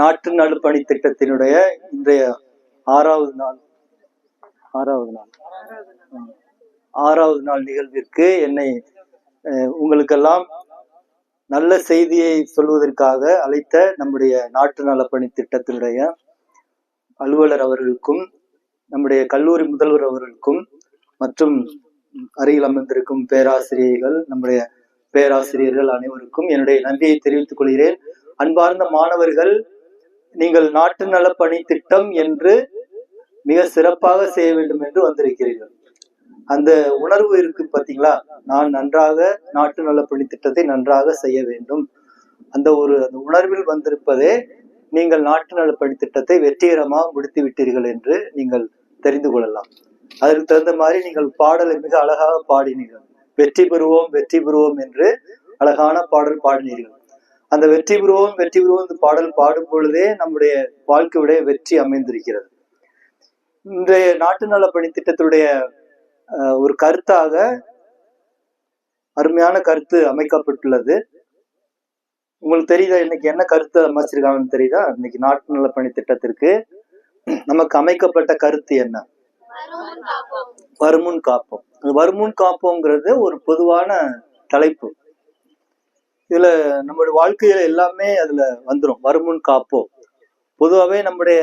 நாட்டு நலப்பணி திட்டத்தினுடைய இன்றைய ஆறாவது நாள் நிகழ்விற்கு என்னை உங்களுக்கெல்லாம் நல்ல செய்தியை சொல்வதற்காக அழைத்த நம்முடைய நாட்டு நலப்பணி திட்டத்தினுடைய அலுவலர் அவர்களுக்கும் நம்முடைய கல்லூரி முதல்வர் அவர்களுக்கும் மற்றும் அருகில் அமர்ந்திருக்கும் பேராசிரியர்கள் நம்முடைய பேராசிரியர்கள் அனைவருக்கும் என்னுடைய நன்றியை தெரிவித்துக் கொள்கிறேன். அன்பார்ந்த மாணவர்கள், நீங்கள் நாட்டு நலப்பணி திட்டம் என்று மிக சிறப்பாக செய்ய வேண்டும் என்று வந்திருக்கிறீர்கள். அந்த உணர்வு இருக்கு பார்த்தீங்களா? நான் நன்றாக நாட்டு நலப்பணி திட்டத்தை நன்றாக செய்ய வேண்டும், அந்த உணர்வில் வந்திருப்பதே நீங்கள் நாட்டு நலப்பணி திட்டத்தை வெற்றிகரமாக முடித்து விட்டீர்கள் என்று நீங்கள் தெரிந்து கொள்ளலாம். அதற்கு தகுந்த மாதிரி நீங்கள் பாடலை மிக அழகாக பாடினீர்கள். வெற்றி பெறுவோம் வெற்றி பெறுவோம் என்று அழகான பாடல் பாடினீர்கள். அந்த வெற்றி பெறுவோம் வெற்றி பெறுவோம் இந்த பாடல் பாடும் பொழுதே நம்முடைய வாழ்க்கையுடைய வெற்றி அமைந்திருக்கிறது. இன்றைய நாட்டு நலப்பணி திட்டத்துடைய ஒரு கருத்தாக அருமையான கருத்து அமைக்கப்பட்டுள்ளது. உங்களுக்கு தெரியுதா இன்னைக்கு என்ன கருத்து அமைச்சிருக்காங்கன்னு தெரியுதா? இன்னைக்கு நாட்டு நலப்பணி திட்டத்திற்கு நமக்கு அமைக்கப்பட்ட கருத்து என்ன? வருமுன் காப்போம். வருமுன் காப்போங்கிறது ஒரு பொதுவான தலைப்பு. இதுல நம்மளுடைய வாழ்க்கையில எல்லாமே அதுல வந்துடும். வருமுன் காப்போம். பொதுவாகவே நம்முடைய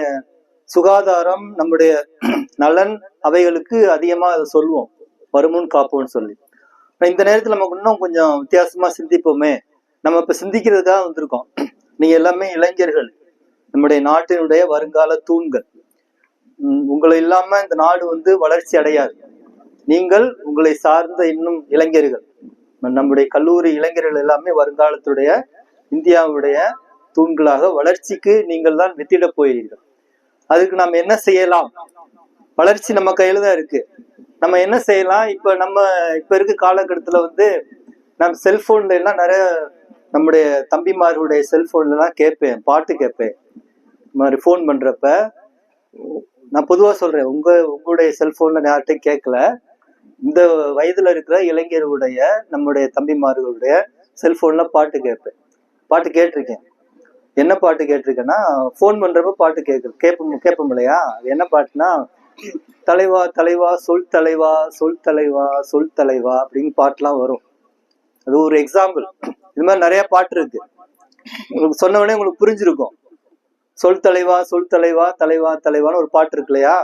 சுகாதாரம், நம்முடைய நலன், அவைகளுக்கு அதிகமா அதை சொல்லுவோம், வருமுன் காப்போம்னு சொல்லி. இந்த நேரத்துல நமக்கு இன்னும் கொஞ்சம் வித்தியாசமா சிந்திப்போமே. நம்ம இப்ப சிந்திக்கிறதுக்காக வந்திருக்கோம். நீங்க எல்லாமே இளைஞர்கள், நம்முடைய நாட்டினுடைய வருங்கால தூண்கள். உங்களை இல்லாம இந்த நாடு வளர்ச்சி அடையாது. நீங்கள் உங்களை சார்ந்த இன்னும் இளைஞர்கள், நம்முடைய கல்லூரி இளைஞர்கள் எல்லாமே வருங்காலத்துடைய இந்தியாவுடைய தூண்களாக வளர்ச்சிக்கு நீங்கள் தான் வித்திட போகிறீர்கள். அதுக்கு நம்ம என்ன செய்யலாம்? வளர்ச்சி நம்ம கையில தான் இருக்கு. நம்ம என்ன செய்யலாம்? இப்ப இருக்க காலகட்டத்துல நம்ம செல்போன்ல எல்லாம் நிறைய நம்முடைய தம்பிமார்களுடைய செல்போன்ல எல்லாம் கேட்பேன், பாட்டு கேட்பேன். இந்த மாதிரி போன் பண்றப்ப நான் பொதுவா சொல்றேன், உங்களுடைய செல்போன்ல யார்கிட்டையும் கேட்கல. இந்த வயதுல இருக்கிற இளைஞர்களுடைய நம்முடைய தம்பிமார்களுடைய செல்போன்ல பாட்டு கேட்பேன். பாட்டு கேட்டிருக்கேன். என்ன பாட்டு கேட்டிருக்கேன்னா, போன் பண்றப்ப பாட்டு கேட்போம் இல்லையா? என்ன பாட்டுனா, தலைவா தலைவா சொல் தலைவா சொல் தலைவா சொல் தலைவா அப்படின்னு பாட்டுலாம் வரும். அது ஒரு எக்ஸாம்பிள். இது மாதிரி நிறைய பாட்டு இருக்கு. உங்களுக்கு சொன்ன உடனே உங்களுக்கு புரிஞ்சிருக்கும். சொல் தலைவா சொல் தலைவா தலைவா தலைவான்னு ஒரு பாட்டு இருக்கு இல்லையா?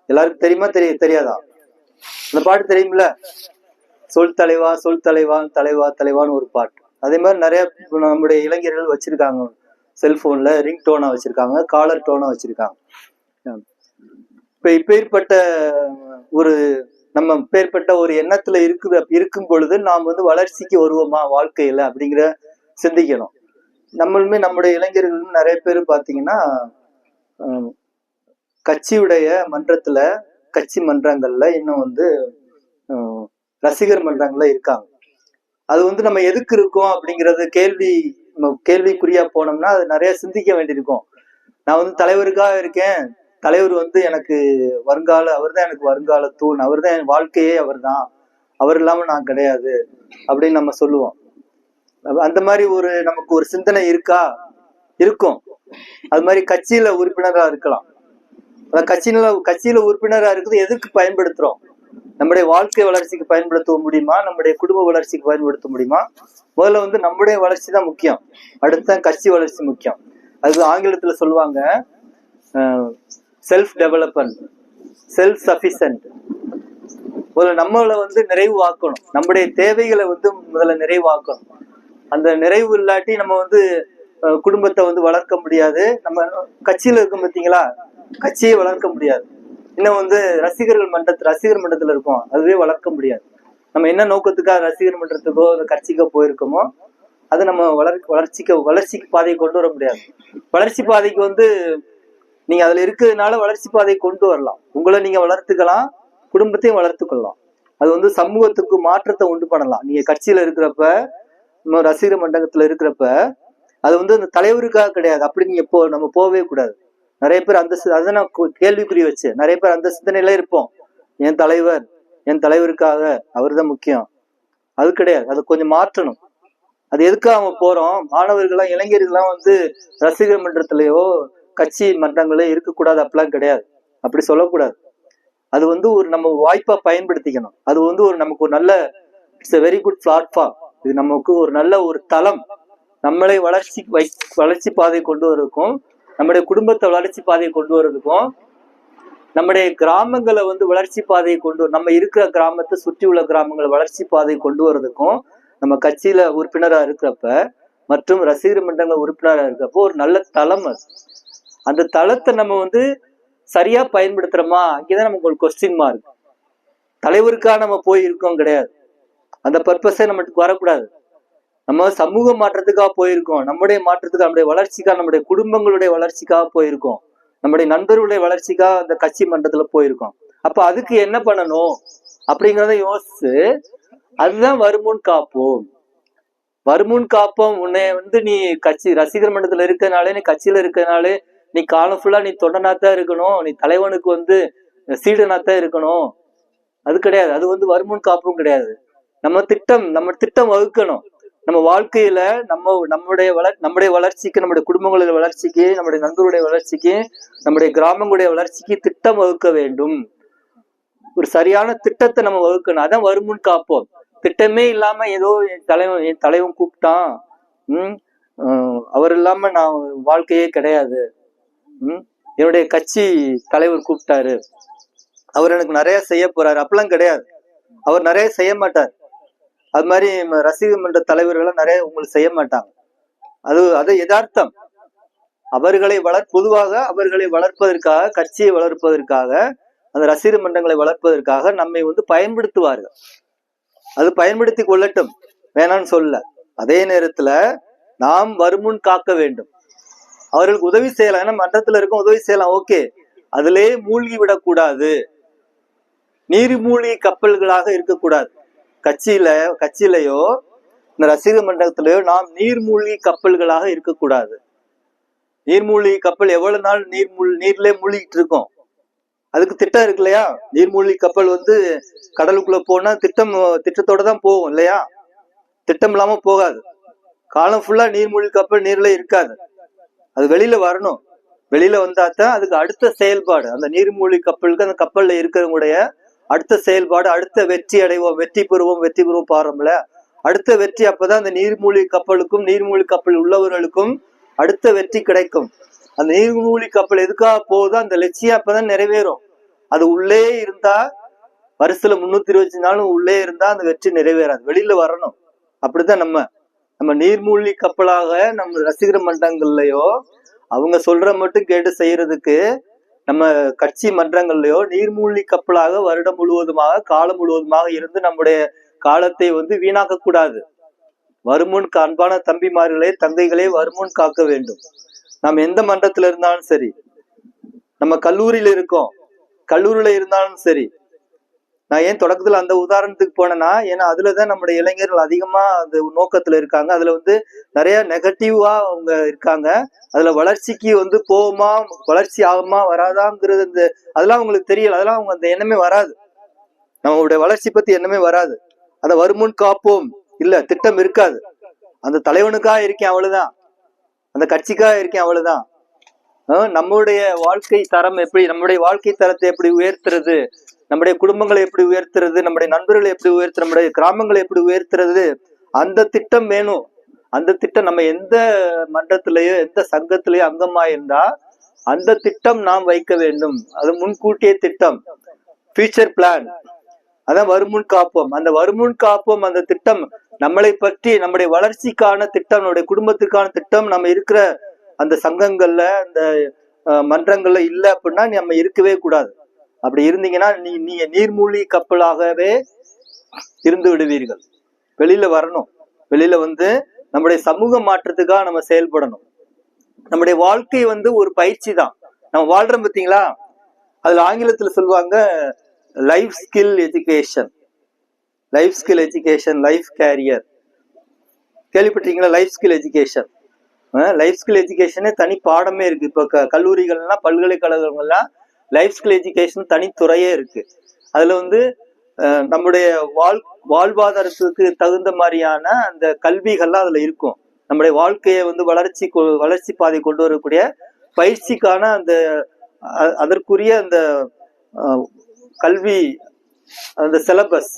எல்லாருக்கும் தெரியுமா தெரியாதா? அந்த பாட்டு தெரியுமில்ல? சொல் தலைவா சொல் தலைவா தலைவா தலைவான்னு ஒரு பாட்டு. அதே மாதிரி நிறைய நம்முடைய இளைஞர்கள் வச்சிருக்காங்க. செல்போன்ல ரிங் டோனா வச்சிருக்காங்க, காலர் டோனா வச்சிருக்காங்க. இப்பேற்பட்ட ஒரு எண்ணத்துல இருக்கும் பொழுது நாம் வளர்ச்சிக்கு வருவோமா வாழ்க்கையில அப்படிங்கிற சிந்திக்கணும். நம்மளுமே நம்முடைய இளைஞர்களும் நிறைய பேர் பாத்தீங்கன்னா கட்சியுடைய மன்றத்துல, கட்சி மன்றங்கள்ல இன்னும் ரசிகர் மன்றங்கள்ல இருக்காங்க. அது நம்ம எதுக்கு இருக்கோம் அப்படிங்கறது கேள்விக்குறியா போனோம்னா அது நிறைய சிந்திக்க வேண்டியிருக்கும். நான் தலைவருக்காக இருக்கேன், தலைவர் எனக்கு அவர் தான் எனக்கு வருங்கால தூண், அவர் தான் என் வாழ்க்கையே, அவர் இல்லாம நான் கிடையாது அப்படின்னு நம்ம சொல்லுவோம். அந்த மாதிரி நமக்கு ஒரு சிந்தனை இருக்கும். அது மாதிரி கட்சியில உறுப்பினரா இருக்கலாம். கட்சியில உறுப்பினரா இருக்குது எதுக்கு பயன்படுத்துறோம்? நம்முடைய வாழ்க்கை வளர்ச்சிக்கு பயன்படுத்த முடியுமா? நம்முடைய குடும்ப வளர்ச்சிக்கு பயன்படுத்த முடியுமா? முதல்ல நம்முடைய வளர்ச்சி தான் முக்கியம், அடுத்த கட்சி வளர்ச்சி முக்கியம். அது ஆங்கிலத்துல சொல்லுவாங்க செல்ஃப் டெவலப்மெண்ட், செல்ஃப் சஃபிஷியன்ட். முதல்ல நம்மளை நிறைவாக்கணும், நம்முடைய தேவைகளை முதல்ல நிறைவாக்கணும். அந்த நிறைவு இல்லாட்டி நம்ம குடும்பத்தை வளர்க்க முடியாது. நம்ம கட்சியில இருக்கும் பார்த்தீங்களா, கட்சியை வளர்க்க முடியாது. இன்னும் ரசிகர் மன்றத்துல இருக்கோம், அதுவே வளர்க்க முடியாது. நம்ம என்ன நோக்கத்துக்காக ரசிகர் மன்றத்துக்கோ கட்சிக்கோ போயிருக்கோமோ அது நம்ம வளர்ச்சிக்கு பாதையை கொண்டு வர முடியாது. வளர்ச்சி பாதைக்கு நீங்க அதுல இருக்கிறதுனால வளர்ச்சி பாதையை கொண்டு வரலாம். உங்களை நீங்க வளர்த்துக்கலாம், குடும்பத்தையும் வளர்த்துக்கொள்ளலாம். அது சமூகத்துக்கு மாற்றத்தை உண்டு பண்ணலாம். நீங்க கட்சியில இருக்கிறப்ப, ரசிகர் மண்டலத்துல இருக்கிறப்ப அது அந்த தலைவருக்காக கிடையாது. அப்படி நீங்க நம்ம போகவே கூடாது. நிறைய பேர் அதை நான் கேள்விக்குறி வச்சு நிறைய பேர் அந்த சிந்தனையில இருப்போம். என் தலைவருக்காக அவர் தான் முக்கியம். அது கிடையாது. அதை கொஞ்சம் மாற்றணும். அது எதுக்காக அவங்க போறோம்? மாணவர்கள்லாம் இளைஞர்கள்லாம் வந்து ரசிகர் மன்றத்திலேயோ கட்சி மன்றங்களோ இருக்கக்கூடாது, அப்படிலாம் கிடையாது. அப்படி சொல்லக்கூடாது. அது வந்து ஒரு நம்ம வாய்ப்பா பயன்படுத்திக்கணும். அது வந்து ஒரு நமக்கு ஒரு நல்ல it's a very good platform. இது நமக்கு ஒரு நல்ல ஒரு தளம். நம்மளை வளர்ச்சி பாதையை கொண்டு வர்றதுக்கும், நம்முடைய குடும்பத்தை வளர்ச்சி பாதையை கொண்டு வர்றதுக்கும், நம்முடைய கிராமங்களை வந்து வளர்ச்சி பாதையை நம்ம இருக்கிற கிராமத்தை சுற்றி உள்ள கிராமங்களை வளர்ச்சி பாதையை கொண்டு வர்றதுக்கும் நம்ம கட்சியில உறுப்பினரா இருக்கிறப்ப மற்றும் ரசிகர் மன்றங்கள் உறுப்பினரா இருக்கிறப்போ ஒரு நல்ல தளம் அது. அந்த தளத்தை நம்ம வந்து சரியா பயன்படுத்துறோமா? அங்கேதான் நமக்கு ஒரு கொஸ்டின் மார்க். தலைவருக்காக நம்ம போய் இருக்கோம் கிடையாது. அந்த பர்பஸே நமக்கு வரக்கூடாது. நம்ம சமூக மாற்றத்துக்காக போயிருக்கோம். நம்முடைய மாற்றத்துக்காக, நம்முடைய வளர்ச்சிக்காக, நம்முடைய குடும்பங்களுடைய வளர்ச்சிக்காக போயிருக்கோம். நம்முடைய நண்பர்களுடைய வளர்ச்சிக்காக அந்த கட்சி மன்றத்துல போயிருக்கோம். அப்ப அதுக்கு என்ன பண்ணணும் அப்படிங்கிறத யோசிச்சு, அதுதான் வருமுன் காப்போம். வருமுன் காப்போம். உன்னை வந்து நீ கட்சி ரசிகர் மன்றத்துல இருக்கிறதுனாலே, நீ கட்சியில இருக்கிறதுனாலே, நீ காலம் ஃபுல்லா நீ தொண்டனாத்தான் இருக்கணும், நீ தலைவனுக்கு வந்து சீடனாத்தான் இருக்கணும், அது கிடையாது. அது வந்து வருமுன் காப்பும் கிடையாது. நம்ம திட்டம் வகுக்கணும். நம்ம வாழ்க்கையில நம்முடைய வளர்ச்சிக்கு, நம்முடைய குடும்பங்களுடைய வளர்ச்சிக்கு, நம்முடைய நண்பருடைய வளர்ச்சிக்கு, நம்முடைய கிராமங்களுடைய வளர்ச்சிக்கு திட்டம் வகுக்க வேண்டும். ஒரு சரியான திட்டத்தை நம்ம வகுக்கணும். அதான் வருமுன் காப்போம். திட்டமே இல்லாம ஏதோ என் தலைவன் கூப்பிட்டான், அவர் இல்லாம நான் வாழ்க்கையே கிடையாது, என்னுடைய கட்சி தலைவர் கூப்பிட்டாரு, அவர் எனக்கு நிறைய செய்ய போறாரு, அப்படிலாம் கிடையாது. அவர் நிறைய செய்ய மாட்டார். அது மாதிரி ரசிகர் மன்ற தலைவர்கள் நிறைய உங்களுக்கு செய்ய மாட்டாங்க. அது யதார்த்தம். பொதுவாக அவர்களை வளர்ப்பதற்காக, கட்சியை வளர்ப்பதற்காக, அந்த ரசிகர் மன்றங்களை வளர்ப்பதற்காக நம்மை வந்து பயன்படுத்துவார்கள். அது பயன்படுத்தி கொள்ளட்டும், வேணான்னு சொல்ல. அதே நேரத்துல நாம் வருமுன் காக்க வேண்டும். அவர்களுக்கு உதவி செய்யலாம். ஏன்னா மன்றத்துல இருக்கும், உதவி செய்யலாம், ஓகே. அதிலே மூழ்கி விடக்கூடாது. நீர்மூழ்கி கப்பல்களாக இருக்கக்கூடாது. கட்சியிலையோ இந்த ரசிகர் மன்றத்திலேயோ நாம் நீர்மூழ்கி கப்பல்களாக இருக்கக்கூடாது. நீர்மூழ்கி கப்பல் எவ்வளவு நாள் நீர்லயே மூழ்கிட்டு இருக்கோம்? அதுக்கு திட்டம் இருக்கு இல்லையா? நீர்மூழ்கி கப்பல் வந்து கடலுக்குள்ள போனா திட்டத்தோட தான் போகும் இல்லையா? திட்டம் இல்லாம போகாது. காலம் ஃபுல்லா நீர்மூழ்கி கப்பல் நீர்ல இருக்காது. அது வெளியில வரணும். வெளியில வந்தாதான் அதுக்கு அடுத்த செயல்பாடு, அந்த நீர்மூழ்கி கப்பலுக்கு அந்த கப்பல்ல இருக்கிறவங்களுடைய அடுத்த செயல்பாடு, அடுத்த வெற்றி அடைவோம், வெற்றி பெறுவோம் பாரும்ல. அடுத்த வெற்றி அப்பதான் அந்த நீர்மூழ்கி கப்பலுக்கும் நீர்மூழ்கி கப்பல் உள்ளவர்களுக்கும் அடுத்த வெற்றி கிடைக்கும். அந்த நீர்மூழ்கி கப்பல் எதுக்காக போகுதோ அந்த லட்சியம் அப்பதான் நிறைவேறும். அது உள்ளே இருந்தா, வருஷத்துல 325 நாளும் உள்ளே இருந்தா அந்த வெற்றி நிறைவேறாது, வெளியில வரணும். அப்படிதான் நம்ம நீர்மூழ்கி கப்பலாக நம்ம ரசிகர் மன்றங்கள்லயோ அவங்க சொல்ற மட்டும் கேட்டு செய்யறதுக்கு, நம்ம கட்சி மன்றங்கள்லயோ நீர்மூழ்கி கப்பலாக வருடம் முழுவதுமாக, காலம் முழுவதுமாக இருந்து நம்முடைய காலத்தை வந்து வீணாக்க கூடாது. வருமுன் அன்பான தம்பிமார்களே, தங்கைகளே, வருமுன் காக்க வேண்டும். நாம் எந்த மன்றத்துல இருந்தாலும் சரி, நம்ம கல்லூரியில இருக்கோம், கல்லூரியில இருந்தாலும் சரி. நான் ஏன் தொடக்கத்துல அந்த உதாரணத்துக்கு போனேன்னா, ஏன்னா அதுலதான் நம்முடைய இளைஞர்கள் அதிகமா அந்த நோக்கத்துல இருக்காங்க. அதுல வந்து நிறைய நெகட்டிவா அவங்க இருக்காங்க. அதுல வளர்ச்சிக்கு வந்து போகுமா, வளர்ச்சி ஆகுமா வராதாங்கிறது அதெல்லாம் அவங்களுக்கு தெரியல. அதெல்லாம் அவங்க அந்த எண்ணமே வராது. நம்மளுடைய வளர்ச்சி பத்தி எண்ணமே வராது. அதை வருமுன் காப்போம் இல்ல, திட்டம் இருக்காது. அந்த தலைவனுக்காக இருக்கேன் அவ்வளவுதான், அந்த கட்சிக்காக இருக்கேன் அவ்வளவுதான். நம்முடைய வாழ்க்கை தரம் எப்படி, நம்முடைய வாழ்க்கை தரத்தை எப்படி உயர்த்துறது, நம்முடைய குடும்பங்களை எப்படி உயர்த்துறது, நம்முடைய நண்பர்களை எப்படி உயர்த்துறது, நம்முடைய கிராமங்களை எப்படி உயர்த்துறது, அந்த திட்டம் வேணும். அந்த திட்டம் நம்ம எந்த மன்றத்திலேயோ எந்த சங்கத்திலேயோ அங்கமா இருந்தா அந்த திட்டம் நாம் வைக்க வேண்டும். அது முன்கூட்டிய திட்டம், ஃபியூச்சர் பிளான். அதான் வருமுன் காப்போம். அந்த வருமுன் காப்போம் அந்த திட்டம் நம்மளை பற்றி, நம்முடைய வளர்ச்சிக்கான திட்டம், நம்முடைய குடும்பத்துக்கான திட்டம் நம்ம இருக்கிற அந்த சங்கங்கள்ல, அந்த மன்றங்கள்ல இல்ல அப்படின்னா நம்ம இருக்கவே கூடாது. அப்படி இருந்தீங்கன்னா நீங்க நீர்மூழ்கி கப்பலாகவே இருந்து விடுவீர்கள். வெளியில வரணும். வெளியில வந்து நம்முடைய சமூக மாற்றத்துக்காக நம்ம செயல்படணும். நம்முடைய வாழ்க்கை வந்து ஒரு பயிற்சி தான். நம்ம வாழ்றோம் பார்த்தீங்களா, அதுல ஆங்கிலத்துல சொல்லுவாங்க life skill education, life skill education, life career. கேள்விப்பட்டீங்களா? Life skill education. Life skill எஜுகேஷனே தனி பாடமே இருக்கு. இப்போ கல்லூரிகள்லாம் பல்கலைக்கழகங்கள்லாம் லைஃப் ஸ்கில் எஜுகேஷன் தனித்துறையே இருக்கு. அதுல வந்து நம்முடைய வாழ்வாதாரத்துக்கு தகுந்த மாதிரியான அந்த கல்விகள்லாம் அதுல இருக்கும். நம்முடைய வாழ்க்கையை வந்து வளர்ச்சி பாதை கொண்டு வரக்கூடிய பயிற்சிக்கான அந்த அதற்குரிய அந்த கல்வி, அந்த சிலபஸ்,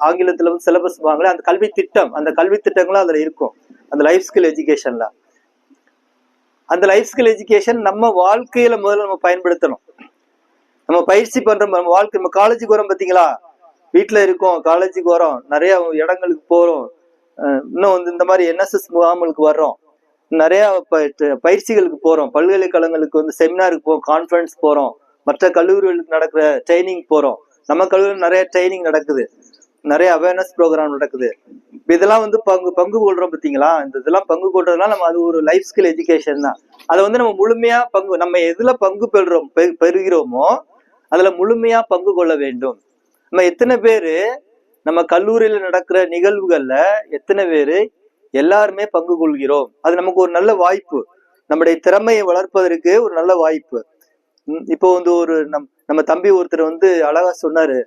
ஆங்கிலத்துல வந்து சிலபஸ் வாங்கல, அந்த கல்வி திட்டம், அந்த கல்வி திட்டங்களும் அதுல இருக்கும். அந்த லைஃப் ஸ்கில் எஜுகேஷன்ல அந்த லைஃப் ஸ்கில் எஜுகேஷன் நம்ம வாழ்க்கையில முதல்ல நம்ம பயன்படுத்தணும். நம்ம பயிற்சி பண்றோம், நம்ம வாழ்க்கை, நம்ம காலேஜுக்கு வரோம் பார்த்தீங்களா, வீட்டுல இருக்கோம், காலேஜுக்கு வரோம், நிறைய இடங்களுக்கு போறோம், இன்னும் வந்து இந்த மாதிரி NSS முகாம்களுக்கு வர்றோம், நிறைய பயிற்சிகளுக்கு போறோம், பல்கலைக்கழகங்களுக்கு வந்து செமினாருக்கு போறோம், கான்ஃபரன்ஸ் போறோம், மற்ற கல்லூரிகளுக்கு நடக்கிற ட்ரைனிங் போறோம். நம்ம கல்லூரியில் நிறைய ட்ரைனிங் நடக்குது, நிறைய அவேர்னஸ் ப்ரோக்ராம் நடக்குது. இதெல்லாம் வந்து பங்கு கொள்றோம் பார்த்தீங்களா, இந்த இதெல்லாம் பங்கு கொள்றதுனால நம்ம அது ஒரு லைஃப் ஸ்கில் எஜுகேஷன் தான். அதை வந்து நம்ம முழுமையா நம்ம எதுல பங்கு பெறுகிறோமோ அதுல முழுமையா பங்கு கொள்ள வேண்டும். நம்ம எத்தனை பேரு நம்ம கல்லூரியில நடக்கிற நிகழ்வுகள்ல எத்தனை பேரு எல்லாருமே பங்கு கொள்கிறோம்? அது நமக்கு ஒரு நல்ல வாய்ப்பு, நம்முடைய திறமையை வளர்ப்பதற்கு ஒரு நல்ல வாய்ப்பு. இப்போ வந்து நம்ம தம்பி ஒருத்தர் வந்து அழகா சொன்னாரு,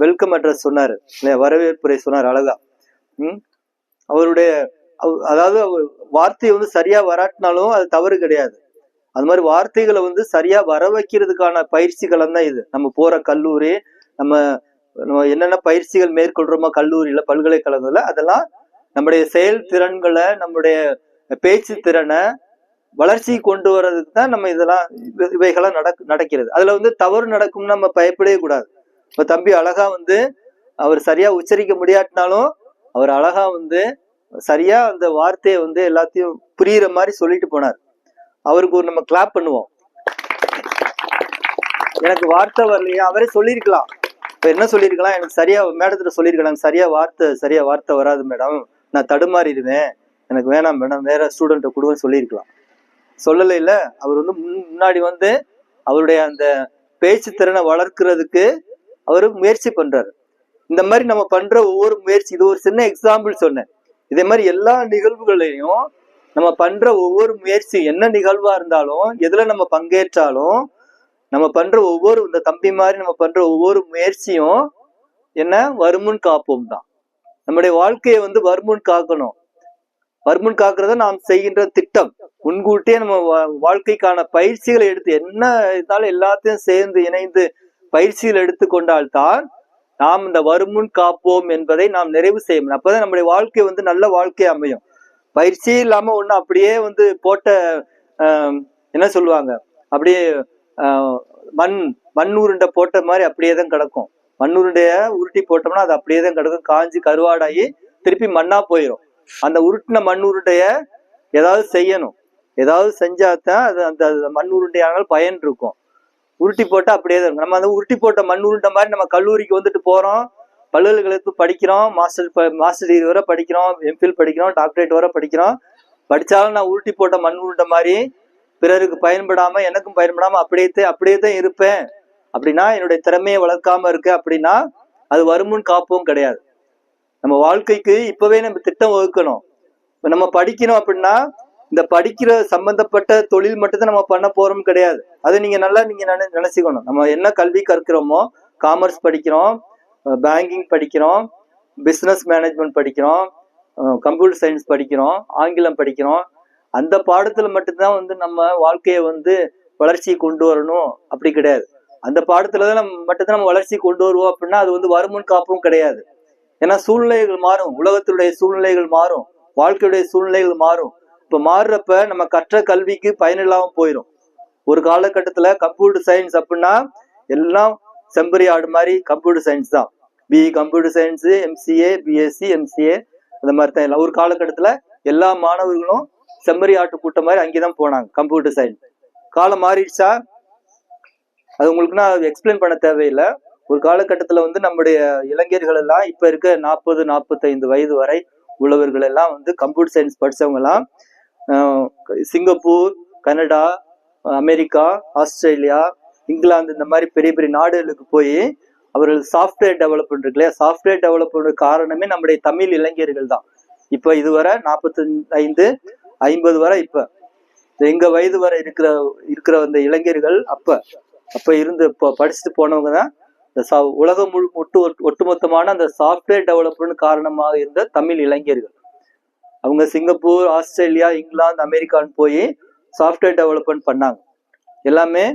வெல்கம் அட்ரஸ் சொன்னாரு, வரவேற்புரை சொன்னார் அழகா. அவருடைய அதாவது அவர் வார்த்தையை வந்து சரியா வராட்டினாலும் அது தவறு கிடையாது. அது மாதிரி வார்த்தைகளை வந்து சரியா வர வைக்கிறதுக்கான பயிற்சிகளம் தான் இது. நம்ம போற கல்லூரி, நம்ம என்னென்ன பயிற்சிகள் மேற்கொள்றோமோ கல்லூரியில, பல்கலைக்கழகத்துல, அதெல்லாம் நம்முடைய செயல் திறன்களை, நம்முடைய பேச்சு திறனை வளர்ச்சி கொண்டு வர்றதுக்கு தான் நம்ம இவைகளாம் நடக்கிறது. அதுல வந்து தவறு நடக்கும்னு நம்ம பயப்படவே கூடாது. இப்ப தம்பி அழகா வந்து அவர் சரியா உச்சரிக்க முடியாட்டினாலும் அவர் அழகா வந்து சரியா அந்த வார்த்தையை வந்து எல்லாத்தையும் புரியுற மாதிரி சொல்லிட்டு போனார். அவருக்கு ஒரு நம்ம கிளாப் பண்ணுவோம். எனக்கு வார்த்தை வரலையா, அவரே சொல்லியிருக்கலாம். இப்ப என்ன சொல்லியிருக்கலாம், எனக்கு சரியா மேடத்துல சொல்லியிருக்கலாம், சரியா வார்த்தை வராது மேடம், நான் தடுமாறிடுவேன், எனக்கு வேணாம் மேடம், வேற ஸ்டூடெண்ட்டை கொடுன்னு சொல்லியிருக்கலாம். சொல்லலை இல்ல. அவர் வந்து முன்னாடி வந்து அவருடைய அந்த பேச்சு திறனை வளர்க்கறதுக்கு அவரு முயற்சி பண்றாரு. இந்த மாதிரி நம்ம பண்ற ஒவ்வொரு முயற்சி, இது ஒரு சின்ன எக்ஸாம்பிள் சொன்னேன். இதே மாதிரி எல்லா நிகழ்வுகளையும் நம்ம பண்ற ஒவ்வொரு முயற்சி, என்ன நிகழ்வா இருந்தாலும், எதுல நம்ம பங்கேற்றாலும், நம்ம பண்ற ஒவ்வொரு, இந்த தம்பி மாதிரி நம்ம பண்ற ஒவ்வொரு முயற்சியும் என்ன, வருமுன் காப்போம் தான். நம்முடைய வாழ்க்கையை வந்து வருமுன் காக்கணும். வருமுன் காக்குறத நாம் செய்கின்ற திட்டம். முன்கூட்டியே நம்ம வாழ்க்கைக்கான பயிற்சிகளை எடுத்து, என்ன இருந்தாலும் எல்லாத்தையும் சேர்ந்து இணைந்து பயிற்சிகள் எடுத்துக்கொண்டால்தான் நாம் இந்த வருமுன் காப்போம் என்பதை நாம் நிறைவு செய்யணும். அப்பதான் நம்முடைய வாழ்க்கை வந்து நல்ல வாழ்க்கை அமையும். பயிற்சி இல்லாம ஒண்ணு அப்படியே வந்து போட்ட என்ன சொல்லுவாங்க, அப்படியே மண் உருண்டை போட்ட மாதிரி அப்படியே தான் கிடக்கும். மண் உருண்டைய உருட்டி போட்டோம்னா அது அப்படியே தான் கிடக்கும், காஞ்சி கருவாடாகி திருப்பி மண்ணா போயிடும். அந்த உருட்டின மண் உருண்டைய ஏதாவது செய்யணும், ஏதாவது செஞ்சாதான் அது அந்த மண் உருண்டையானால் பயன் இருக்கும். உருட்டி போட்டா அப்படியே தான் இருக்கும். நம்ம அந்த உருட்டி போட்ட மண் உருண்டை மாதிரி நம்ம கல்லூரிக்கு வந்துட்டு போறோம், பல்கலைக்கழகத்துக்கு படிக்கிறோம், மாஸ்டர் டிகிரி வரை படிக்கிறோம், எம்ஃபில் படிக்கிறோம், டாக்டரேட் வரை படிக்கிறோம். படிச்சாலும் நான் உருட்டி போட்ட மண் உருண்டை மாதிரி பிறருக்கு பயன்படாம, எனக்கும் பயன்படாம அப்படியே தான் இருப்பேன் அப்படின்னா, என்னுடைய திறமையை வளர்க்காம இருக்கு அப்படின்னா, அது வருமுன் காப்பவும் கிடையாது. நம்ம வாழ்க்கைக்கு இப்பவே நம்ம திட்டம் வகுக்கணும். நம்ம படிக்கணும் அப்படின்னா, இந்த படிக்கிற சம்பந்தப்பட்ட தொழில் மட்டும்தான் நம்ம பண்ண போறோம் கிடையாது. அது நீங்க நினைச்சுக்கணும். நம்ம என்ன கல்வி கற்கிறோமோ, காமர்ஸ் படிக்கிறோம், பேங்கிங் படிக்கிறோம், பிசினஸ் மேனேஜ்மெண்ட் படிக்கிறோம், கம்ப்யூட்டர் சயின்ஸ் படிக்கிறோம், ஆங்கிலம் படிக்கிறோம், அந்த பாடத்துல மட்டும்தான் வந்து நம்ம வாழ்க்கையை வந்து வளர்ச்சியை கொண்டு வரணும் அப்படி கிடையாது. அந்த பாடத்துலதான் நம்ம மட்டும்தான் நம்ம வளர்ச்சி கொண்டு வருவோம் அப்படின்னா, அது வந்து வருமுன் காப்பும் கிடையாது. ஏன்னா சூழ்நிலைகள் மாறும், உலகத்துடைய சூழ்நிலைகள் மாறும், வாழ்க்கையுடைய சூழ்நிலைகள் மாறும். இப்ப மாறுறப்ப நம்ம கற்ற கல்விக்கு பயனில்லாம போயிடும். ஒரு காலகட்டத்துல கம்ப்யூட்டர் சயின்ஸ் அப்படின்னா எல்லாம் செம்பரி ஆடு மாதிரி கம்ப்யூட்டர் சயின்ஸ் தான். BE computer science, MCA, BSc, MCA அந்த மாதிரி தான். இல்லை, ஒரு காலகட்டத்துல எல்லா மாணவர்களும் செம்பரி ஆட்டு கூட்டம் மாதிரி அங்கேதான் போனாங்க கம்ப்யூட்டர் சயின்ஸ். காலம் மாறிடுச்சா, அது உங்களுக்கு நான் எக்ஸ்பிளைன் பண்ண தேவையில்லை. ஒரு காலகட்டத்துல வந்து நம்முடைய இளைஞர்கள் எல்லாம், இப்ப இருக்க 40-45 வயது வரை உள்ளவர்கள் எல்லாம் வந்து கம்ப்யூட்டர் சயின்ஸ் படிச்சவங்க எல்லாம் Singapore, Canada, America, Australia, England இந்த மாதிரி பெரிய பெரிய நாடுகளுக்கு போய் அவர்கள் சாஃப்ட்வேர் டெவலப்மெண்ட் இருக்கு இல்லையா, சாஃப்ட்வேர் டெவலப்மெண்ட் காரணமே நம்முடைய தமிழ் இளைஞர்கள் தான். இப்ப இதுவரை 45-50 வரை, இப்ப எங்க வயது வரை இருக்கிற அந்த இளைஞர்கள் அப்ப இருந்து படிச்சுட்டு போனவங்க தான் உலகம் ஒட்டுமொத்தமான அந்த சாஃப்ட்வேர் டெவலப்மெண்ட் காரணமாக இருந்த தமிழ் இளைஞர்கள். அவங்க சிங்கப்பூர், ஆஸ்திரேலியா, இங்கிலாந்து, அமெரிக்கான்னு போய் சாஃப்ட்வேர் டெவலப்மெண்ட் பண்ணாங்க. எல்லாமே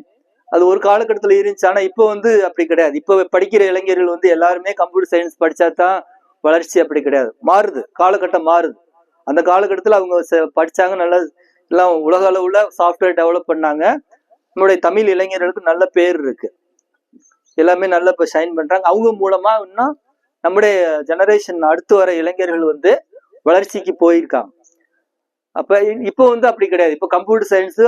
அது ஒரு காலகட்டத்தில் இருந்துச்சு. ஆனா இப்போ அப்படி கிடையாது. இப்போ படிக்கிற இளைஞர்கள் எல்லாருமே கம்ப்யூட்டர் சயின்ஸ் படிச்சா தான் வளர்ச்சி, அப்படி கிடையாது. மாறுது, காலகட்டம் மாறுது. அந்த காலகட்டத்தில் அவங்க படிச்சாங்க, நல்லா எல்லாம் உலக அளவுல சாஃப்ட்வேர் டெவலப் பண்ணாங்க. நம்மளுடைய தமிழ் இளைஞர்களுக்கு நல்ல பேர் இருக்கு, எல்லாமே நல்லா இப்ப ஷைன் பண்றாங்க. அவங்க மூலமா இன்னும் நம்முடைய ஜெனரேஷன் அடுத்து வர இளைஞர்கள் வளர்ச்சிக்கு போயிருக்காங்க. அப்ப இப்போ அப்படி கிடையாது. இப்போ கம்ப்யூட்டர் சயின்ஸ்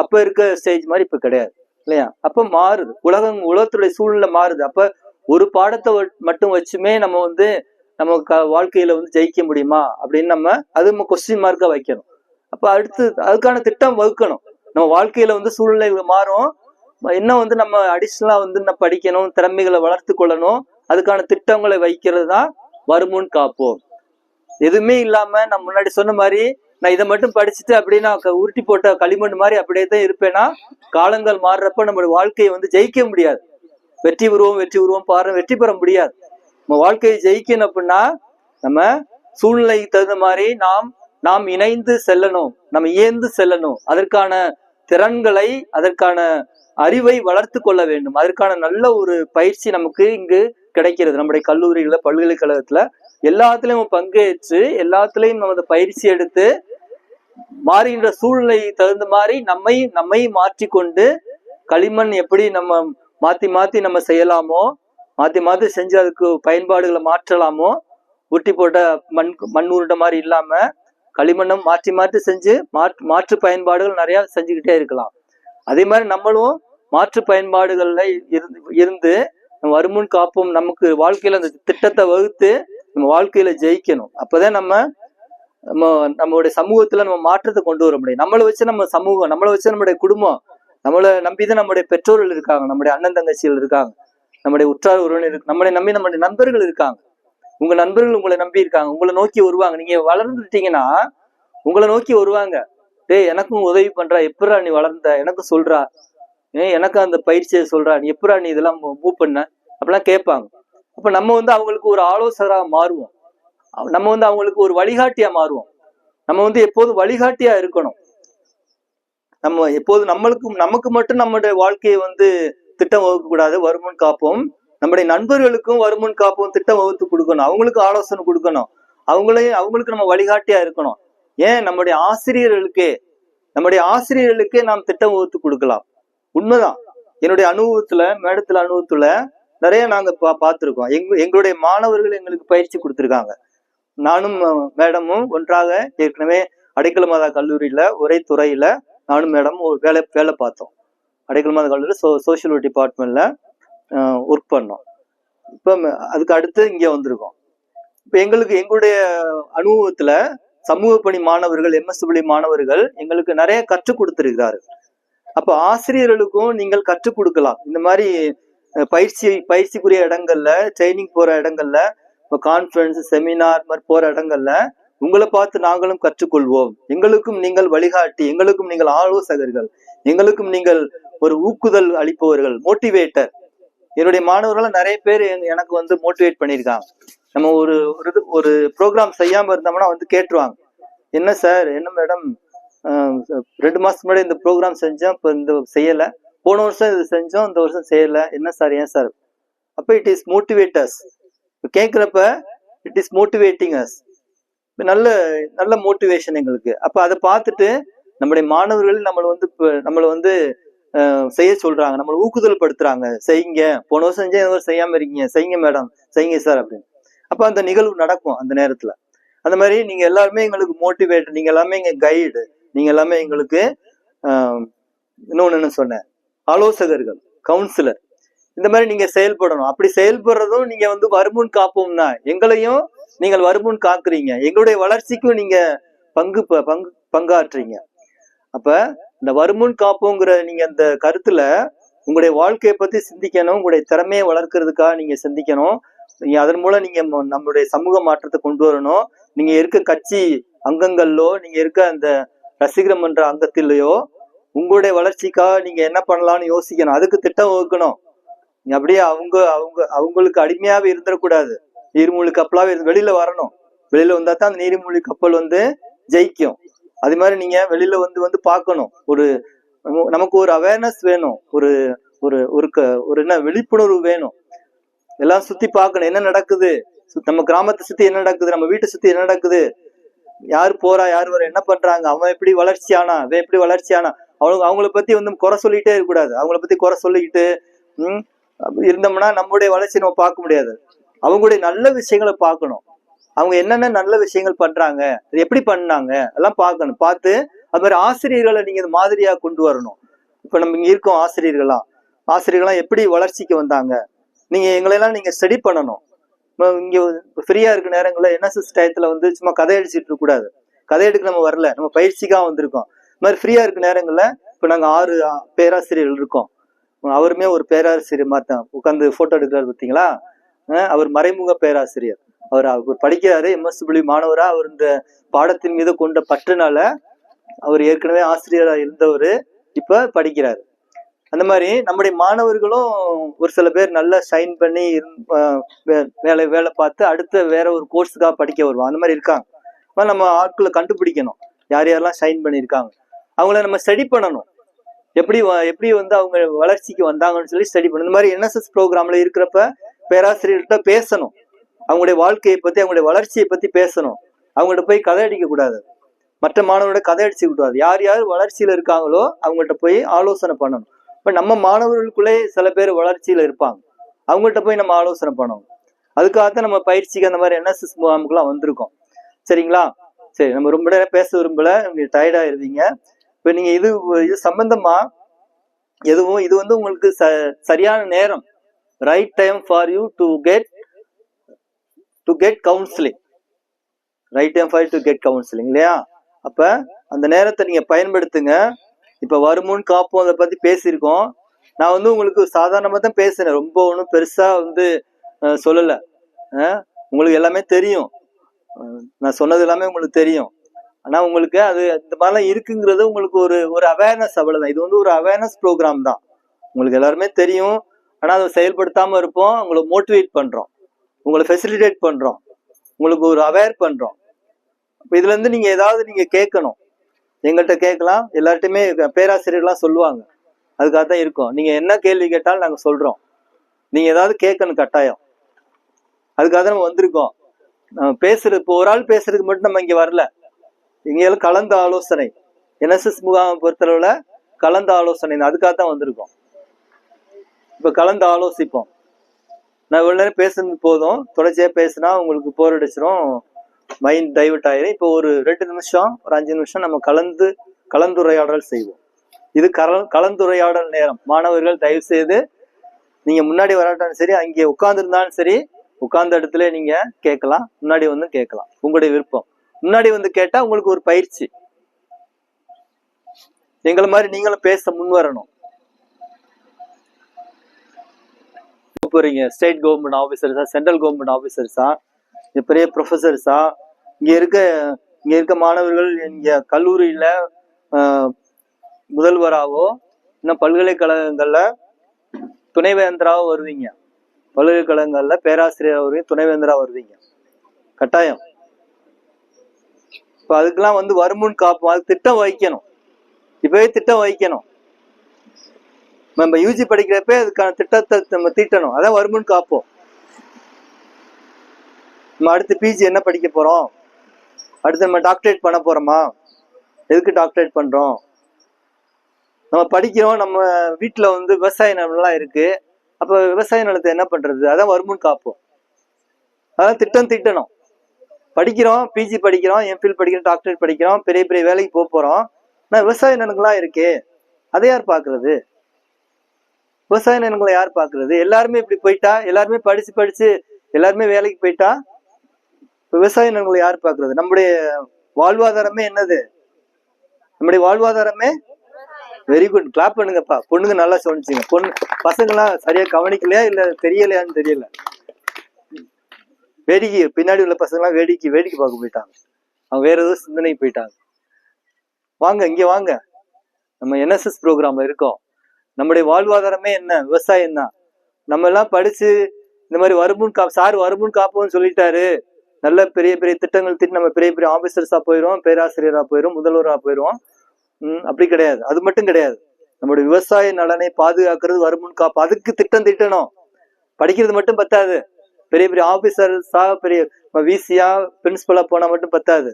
அப்ப இருக்க ஸ்டேஜ் மாதிரி இப்ப கிடையாது இல்லையா? அப்ப மாறுது, உலகத்துடைய சூழ்நிலை மாறுது. அப்ப ஒரு பாடத்தை மட்டும் வச்சுமே நம்ம நம்ம வாழ்க்கையில ஜெயிக்க முடியுமா அப்படின்னு நம்ம கொஸ்டின் மார்க்கா வைக்கணும். அப்ப அடுத்து அதுக்கான திட்டம் வகுக்கணும். நம்ம வாழ்க்கையில சூழ்நிலைகள் மாறும், இன்னும் நம்ம அடிஷனலா நம்ம படிக்கணும், திறமைகளை வளர்த்து கொள்ளணும். அதுக்கான திட்டங்களை வைக்கிறது தான் வருமுன் காப்போம். எதுவுமே இல்லாம நான் முன்னாடி சொன்ன மாதிரி நான் இதை மட்டும் படிச்சுட்டு அப்படின்னா உருட்டி போட்ட களிமண் மாதிரி அப்படியே தான் இருப்பேன்னா, காலங்கள் மாறுறப்ப நம்மளுடைய வாழ்க்கையை ஜெயிக்க முடியாது. வெற்றி உருவம் பாரு, வெற்றி பெற முடியாது. நம்ம வாழ்க்கையை ஜெயிக்கணும் அப்படின்னா நம்ம சூழ்நிலைக்கு தகுந்த மாதிரி நாம் இணைந்து செல்லணும், நம்ம இயந்து செல்லணும். அதற்கான திறன்களை, அதற்கான அறிவை வளர்த்து கொள்ள வேண்டும். அதற்கான நல்ல ஒரு பயிற்சி நமக்கு இங்கு கிடைக்கிறது. நம்முடைய கல்லூரிகள, பல்கலைக்கழகத்துல எல்லாத்துலயும் பங்கேற்று எல்லாத்துலயும் நம்ம பயிற்சி எடுத்து மாறுகின்ற சூழ்நிலை தகுந்த மாதிரி நம்மை மாற்றிக்கொண்டு களிமண் எப்படி நம்ம மாத்தி நம்ம செய்யலாமோ, மாத்தி செஞ்சு அதுக்கு பயன்பாடுகளை மாற்றலாமோ, உருட்டி போட்ட மண் உருண்ட மாதிரி இல்லாம களிமண்ணும் மாற்றி செஞ்சு மாற்று பயன்பாடுகள் நிறைய செஞ்சுக்கிட்டே இருக்கலாம். அதே மாதிரி நம்மளும் மாற்று பயன்பாடுகள்ல இருந்து வருமுன் காப்போம். நமக்கு வாழ்க்கையில அந்த திட்டத்தை வகுத்து நம்ம வாழ்க்கையில ஜெயிக்கணும். அப்பதான் நம்மளுடைய சமூகத்துல நம்ம மாற்றத்தை கொண்டு வர முடியும். நம்மளை வச்சு நம்ம சமூகம், நம்மளை வச்சு நம்முடைய குடும்பம், நம்மளை நம்பிதான் நம்முடைய பெற்றோர்கள் இருக்காங்க, நம்முடைய அண்ணன் தங்கச்சிகள் இருக்காங்க, நம்முடைய உற்றார் உறவினர் நம்மளை நம்பி நம்முடைய நண்பர்கள் இருக்காங்க. உங்க நண்பர்கள் உங்களை நம்பி இருக்காங்க, உங்களை நோக்கி வருவாங்க. நீங்க வளர்ந்துட்டீங்கன்னா உங்களை நோக்கி வருவாங்க. டேய், எனக்கும் உதவி பண்றா, எப்படா நீ வளர்ந்த, எனக்கு சொல்றா, எனக்கு அந்த பயிற்சியை சொல்றா, நீ எப்படா நீ இதெல்லாம் மூவ் பண்ண அப்படிலாம் கேட்பாங்க. அப்ப நம்ம அவங்களுக்கு ஒரு ஆலோசகராக மாறுவோம். நம்ம அவங்களுக்கு ஒரு வழிகாட்டியா மாறுவோம். நம்ம எப்போதும் வழிகாட்டியா இருக்கணும். நம்ம எப்போதும் நமக்கு மட்டும் நம்முடைய வாழ்க்கையை திட்டம் வகுக்க கூடாது. வருமுன் காப்போம். நம்முடைய நண்பர்களுக்கும் வருமுன் காப்போம் திட்டம் வகுத்து கொடுக்கணும். அவங்களுக்கு ஆலோசனை கொடுக்கணும். அவங்களுக்கு நம்ம வழிகாட்டியா இருக்கணும். ஏன் நம்முடைய ஆசிரியர்களுக்கே நாம் திட்டம் வகுத்து கொடுக்கலாம். உண்மைதான். என்னுடைய அனுபவத்துல நிறைய நாங்க பார்த்திருக்கோம். எங்களுடைய மாணவர்கள் எங்களுக்கு பயிற்சி கொடுத்திருக்காங்க. நானும் மேடமும் ஒன்றாக ஏற்கனவே அடைக்கல மாதா கல்லூரியில ஒரே துறையில நானும் மேடமும் ஒரு வேலை பார்த்தோம். அடைக்கல மாதா கல்லூரி சோசியல் ஒர்க் டிபார்ட்மெண்ட்ல ஒர்க் பண்ணோம். இப்ப அதுக்கு அடுத்து இங்க வந்திருக்கோம். இப்ப எங்களுடைய அனுபவத்துல சமூக பணி மாணவர்கள், MSW மாணவர்கள் எங்களுக்கு நிறைய கற்றுக் கொடுத்திருக்கிறார்கள். அப்ப ஆசிரியர்களுக்கும் நீங்கள் கற்றுக் கொடுக்கலாம். இந்த மாதிரி பயிற்சிக்குரிய இடங்கள்ல, ட்ரைனிங் போற இடங்கள்ல, கான்ஃபரன்ஸ், செமினார் மாதிரி போற இடங்கள்ல உங்களை பார்த்து நாங்களும் கற்றுக்கொள்வோம். எங்களுக்கும் நீங்கள் வழிகாட்டி, எங்களுக்கும் நீங்கள் ஆலோசகர்கள், எங்களுக்கும் நீங்கள் ஒரு ஊக்குதல் அளிப்பவர்கள், மோட்டிவேட்டர். என்னுடைய மாணவர்கள் நிறைய பேர் எனக்கு மோட்டிவேட் பண்ணியிருக்காங்க. நம்ம ஒரு ப்ரோக்ராம் செய்யாம இருந்தோம்னா கேட்டுருவாங்க, என்ன சார், என்ன மேடம், 2 மாசத்துக்கு முன்னாடி இந்த ப்ரோக்ராம் செஞ்சோம், இப்போ இந்த செய்யல, போன வருஷம் இது செஞ்சோம், இந்த வருஷம் செய்யல, என்ன சார், ஏன் சார்? அப்ப இட் இஸ் மோட்டிவேட்டர்ஸ். கேட்கிறப்ப இட் இஸ் மோட்டிவேட்டிங் அஸ். நல்ல மோட்டிவேஷன் எங்களுக்கு. அப்ப அதை பார்த்துட்டு நம்முடைய மாணவர்கள் நம்மளை செய்ய சொல்றாங்க, நம்மளை ஊக்குதல் படுத்துறாங்க. செய்யுங்க, போன வருஷம் செஞ்சா இந்த வருஷம் செய்யாம இருக்கீங்க, செய்யுங்க மேடம், செய்யுங்க சார் அப்படின்னு. அப்ப அந்த நிகழ்வு நடக்கும் அந்த நேரத்துல. அந்த மாதிரி நீங்க எல்லாருமே எங்களுக்கு மோட்டிவேட், நீங்க எல்லாமே எங்க கைடு, நீங்க எல்லாமே எங்களுக்கு இன்னொன்னு என்ன சொன்னேன், ஆலோசகர்கள், கவுன்சிலர். இந்த மாதிரி நீங்க செயல்படணும். அப்படி செயல்படுறதும் நீங்க வருமுன் காப்போம்னா எங்களையும் நீங்கள் வருமுன் காக்குறீங்க, எங்களுடைய வளர்ச்சிக்கும் நீங்க பங்காற்றுறீங்க. அப்ப இந்த வருமுன் காப்போங்கிற நீங்க அந்த கருத்துல உங்களுடைய வாழ்க்கையை பத்தி சிந்திக்கணும். உங்களுடைய திறமையை வளர்க்கறதுக்காக நீங்க சிந்திக்கணும். நீங்க அதன் மூலம் நீங்க நம்மளுடைய சமூக மாற்றத்தை கொண்டு வரணும். நீங்க இருக்க கட்சி அங்கங்கள்லோ, நீங்க இருக்க அந்த ரசிகர் மன்ற அங்கத்திலேயோ உங்களுடைய வளர்ச்சிக்காக நீங்க என்ன பண்ணலாம்னு யோசிக்கணும். அதுக்கு திட்டம் வகுக்கணும். நீங்க அப்படியே அவங்களுக்கு அடிமையாவே இருந்துடக்கூடாது. நீர்மூழ்கி கப்பலாவே வெளியில வரணும். வெளியில வந்தா தான் அந்த நீர்மூழ்கி கப்பல் வந்து ஜெயிக்கும். அது மாதிரி நீங்க வெளியில வந்து பார்க்கணும். நமக்கு ஒரு அவேர்னஸ் வேணும். ஒரு ஒரு ஒரு என்ன விழிப்புணர்வு வேணும். எல்லாம் சுத்தி பார்க்கணும், என்ன நடக்குது, நம்ம கிராமத்தை சுத்தி என்ன நடக்குது, நம்ம வீட்டை சுத்தி என்ன நடக்குது, யாரு போறா யாரு வர, என்ன பண்றாங்க, அவன் எப்படி வளர்ச்சியானா, அவன் எப்படி வளர்ச்சியானா, அவங்கள பத்தி வந்து குறை சொல்லிக்கிட்டே இருக்கக்கூடாது. அவங்கள பத்தி குறை சொல்லிக்கிட்டு இருந்தோம்னா நம்மளுடைய வளர்ச்சி நம்ம பார்க்க முடியாது. அவங்களுடைய நல்ல விஷயங்களை பார்க்கணும். அவங்க என்னென்ன நல்ல விஷயங்கள் பண்றாங்க, அது எப்படி பண்ணாங்க, எல்லாம் பார்க்கணும். பார்த்து அது மாதிரி ஆசிரியர்களை நீங்க மாதிரியா கொண்டு வரணும். இப்ப நம்ம இங்க இருக்கோம் ஆசிரியர்கள்லாம் எப்படி வளர்ச்சிக்கு வந்தாங்க, நீங்க எங்களெல்லாம் நீங்க ஸ்டடி பண்ணணும். இங்க ஃப்ரீயா இருக்க நேரங்கள்ல என்எஸ்எஸ் டயத்துல வந்து சும்மா கதை அடிச்சுட்டு இருக்க கூடாது. கதை எடுக்க நம்ம வரல, நம்ம பயிற்சிக்காக வந்திருக்கோம். இந்த மாதிரி ஃப்ரீயா இருக்க நேரங்கள்ல இப்ப நாங்க 6 பேராசிரியர்கள் இருக்கோம். அவருமே ஒரு பேராசிரியர் மாதிரி தான் உட்காந்து போட்டோ எடுக்கிறாரு பார்த்தீங்களா. அவர் மறைமுக பேராசிரியர். அவர் படிக்கிறாரு, எம்எஸ்டபிள்யூ மாணவரா. அவர் இந்த பாடத்தின் மீது கொண்ட பற்றுனால அவர் ஏற்கனவே ஆசிரியரா இருந்தவர், இப்ப படிக்கிறாரு. அந்த மாதிரி நம்முடைய மாணவர்களும் ஒரு சில பேர் நல்லா ஷைன் பண்ணி வேலை பார்த்து அடுத்த வேற ஒரு கோர்ஸுக்காக படிக்க வருவாங்க. அந்த மாதிரி இருக்காங்க. நம்ம ஆட்களை கண்டுபிடிக்கணும், யார் யாரெல்லாம் ஷைன் பண்ணியிருக்காங்க. அவங்கள நம்ம ஸ்டடி பண்ணணும். எப்படி வந்து அவங்க வளர்ச்சிக்கு வந்தாங்கன்னு சொல்லி ஸ்டடி பண்ணணும். இந்த மாதிரி என்எஸ்எஸ் ப்ரோக்ராம்ல இருக்கிறப்ப பேராசிரியர்கிட்ட பேசணும். அவங்களுடைய வாழ்க்கையை பத்தி, அவங்களுடைய வளர்ச்சியை பத்தி பேசணும். அவங்கள்ட்ட போய் கதை அடிக்க கூடாது. மற்ற மாணவரோட கதை அடிச்சு கூடாது. யார் யார் வளர்ச்சியில இருக்காங்களோ அவங்கள்ட்ட போய் ஆலோசனை பண்ணணும். இப்ப நம்ம மாணவர்களுக்குள்ளே சில பேர் வளர்ச்சியில இருப்பாங்க, அவங்கள்ட்ட போய் நம்ம ஆலோசனை பண்ணணும். அதுக்காகத்தான் நம்ம பயிற்சிக்கு அந்த மாதிரி என்எஸ்எஸ் முகாமுக்குலாம் வந்திருக்கோம். சரிங்களா? சரி, நம்ம ரொம்ப நேரம் பேச விரும்பல, உங்களுக்கு டயர்டா இருவீங்க. இப்ப நீங்க இது சம்பந்தமா எதுவும் இது வந்து உங்களுக்கு சரியான நேரம், right time for you to get counselling. Right time for you to get counselling இல்லையா? அப்ப அந்த நேரத்தை நீங்க பயன்படுத்துங்க. இப்ப வருமுன் காப்போம் அதை பத்தி பேசியிருக்கோம். நான் வந்து உங்களுக்கு சாதாரணமா தான் பேசுறேன், ரொம்ப ஒன்றும் பெருசா வந்து சொல்லல. உங்களுக்கு எல்லாமே தெரியும், நான் சொன்னது எல்லாமே உங்களுக்கு தெரியும். ஆனா உங்களுக்கு அது இந்த மாதிரிலாம் இருக்குங்கிறது உங்களுக்கு ஒரு அவேர்னஸ், அவ்வளவுதான். இது வந்து ஒரு அவேர்னஸ் ப்ரோக்ராம் தான், உங்களுக்கு எல்லாருமே தெரியும். ஆனா அதை செயல்படுத்தாம இருப்போம். உங்களை மோட்டிவேட் பண்றோம், உங்களை ஃபெசிலிட்டேட் பண்றோம், உங்களுக்கு ஒரு அவேர் பண்றோம். இதுல இருந்து நீங்க ஏதாவது நீங்க கேட்கணும், எங்கள்கிட்ட கேட்கலாம். எல்லார்ட்டையுமே பேராசிரியர்லாம் சொல்லுவாங்க, அதுக்காக தான் இருக்கோம். நீங்க என்ன கேள்வி கேட்டாலும் நாங்க சொல்றோம். நீங்க ஏதாவது கேட்கணும் கட்டாயம், அதுக்காக தான் நம்ம வந்திருக்கோம். நம்ம பேசுறது, இப்போ ஒரு ஆள் பேசுறதுக்கு மட்டும் நம்ம இங்க வரல. இங்க கலந்த ஆலோசனை, என்எஸ்எஸ் முகாமை பொறுத்தளவுல கலந்த ஆலோசனை, அதுக்காக தான் வந்திருக்கோம். இப்ப கலந்து ஆலோசிப்போம். நான் இவ்வளவு நேரம் பேசுறது போதும், தொடர்ச்சியா பேசினா உங்களுக்கு போர் அடிச்சிடும், மைண்ட் டைவர்ட் ஆயிரும். இப்போ ஒரு 2 நிமிஷம், ஒரு 5 நிமிஷம் நம்ம கலந்துரையாடல் செய்வோம். இது கலந்துரையாடல் நேரம். மாணவர்கள் தயவு செய்து நீங்க முன்னாடி வராட்டாலும் சரி, அங்கே உட்கார்ந்து இருந்தாலும் சரி, உட்கார்ந்த இடத்துல நீங்க கேட்கலாம், முன்னாடி வந்து கேட்கலாம், உங்களுடைய விருப்பம். முன்னாடி வந்து கேட்டா உங்களுக்கு ஒரு பயிற்சி. எங்களை மாதிரி நீங்களும் பேச முன் வரணும். போறீங்க ஸ்டேட் கவர்மெண்ட் ஆபீசர்ஸா, சென்ட்ரல் கவர்மெண்ட் ஆபீசர்ஸா, பெரிய ப்ரொஃபசர்ஸா, இங்க இருக்க மாணவர்கள் இங்க கல்லூரியில முதல்வராவோ, இன்னும் பல்கலைக்கழகங்கள்ல துணைவேந்தராவோ வருவீங்க. பல்கலைக்கழகங்கள்ல பேராசிரியர் வருவீங்க, துணைவேந்தரா வருவீங்க கட்டாயம். இப்ப அதுக்கெல்லாம் வந்து வருமுன் காப்போம், அது திட்டம் வைக்கணும். இப்பவே திட்டம் வைக்கணும். நம்ம யூஜி படிக்கிறப்ப அதுக்கான திட்டத்தை நம்ம தீட்டணும். அதான் வருமுன் காப்போம். நம்ம அடுத்து பிஜி என்ன படிக்க போறோம், அடுத்து நம்ம டாக்டரேட் பண்ண போறோமா, எதுக்கு டாக்டரேட் பண்றோம், நம்ம படிக்கிறோம். நம்ம வீட்டுல வந்து விவசாய நிலம்லாம் இருக்கு, அப்ப விவசாய நிலத்தை என்ன பண்றது, அதான் வருமுன் காப்போம். அதான் திட்டம் தீட்டணும். படிக்கிறோம், பிஜி படிக்கிறோம், எம்ஃபில் படிக்கிறோம், டாக்டரேட் படிக்கிறோம், பெரிய பெரிய வேலைக்கு போறோம். ஆனா விவசாய நிலங்கள்லாம் இருக்கே, அதை யார் பாக்குறது? விவசாய நிலங்களை யார் பாக்குறது? எல்லாருமே இப்படி போயிட்டா, எல்லாருமே படிச்சு எல்லாருமே வேலைக்கு போயிட்டா விவசாய நிலங்களை யார் பாக்குறது? நம்முடைய வாழ்வாதாரமே என்னது? நம்முடைய வாழ்வாதாரமே வெரி குட், கிளாப் பண்ணுங்கப்பா. பொண்ணுங்க நல்லா சொன்னிச்சிங்க. பசங்களாம் சரியா கவனிக்கலையா இல்ல தெரியலையான்னு தெரியல. வேடிக்கை, பின்னாடி உள்ள பசங்களாம் வேடிக்கை பார்க்க போயிட்டாங்க, அவங்க வேற ஏதோ சிந்தனைக்கு போயிட்டாங்க. வாங்க, இங்க வாங்க, நம்ம என்எஸ்எஸ் ப்ரோக்ராம்ல இருக்கோம். நம்முடைய வாழ்வாதாரமே என்ன? விவசாயம் தான். நம்ம எல்லாம் படிச்சு இந்த மாதிரி வருமுன் சார் வருமுன் காப்போம்னு சொல்லிட்டாரு, நல்ல பெரிய பெரிய திட்டங்கள் திட்டு நம்ம பெரிய பெரிய ஆபீசர்ஸா போயிடுவோம், பேராசிரியரா போயிடும், முதல்வரா போயிடுவோம். அப்படி கிடையாது. அது மட்டும் கிடையாது. நம்மளுடைய விவசாய நலனை பாதுகாக்கிறது வருமுன் காப்பு. அதுக்கு திட்டம் திட்டணும். படிக்கிறது மட்டும் பத்தாது. பெரிய பெரிய ஆபீசர்ஸா பெரிய விசியா பிரின்சிபலா போனா மட்டும் பத்தாது.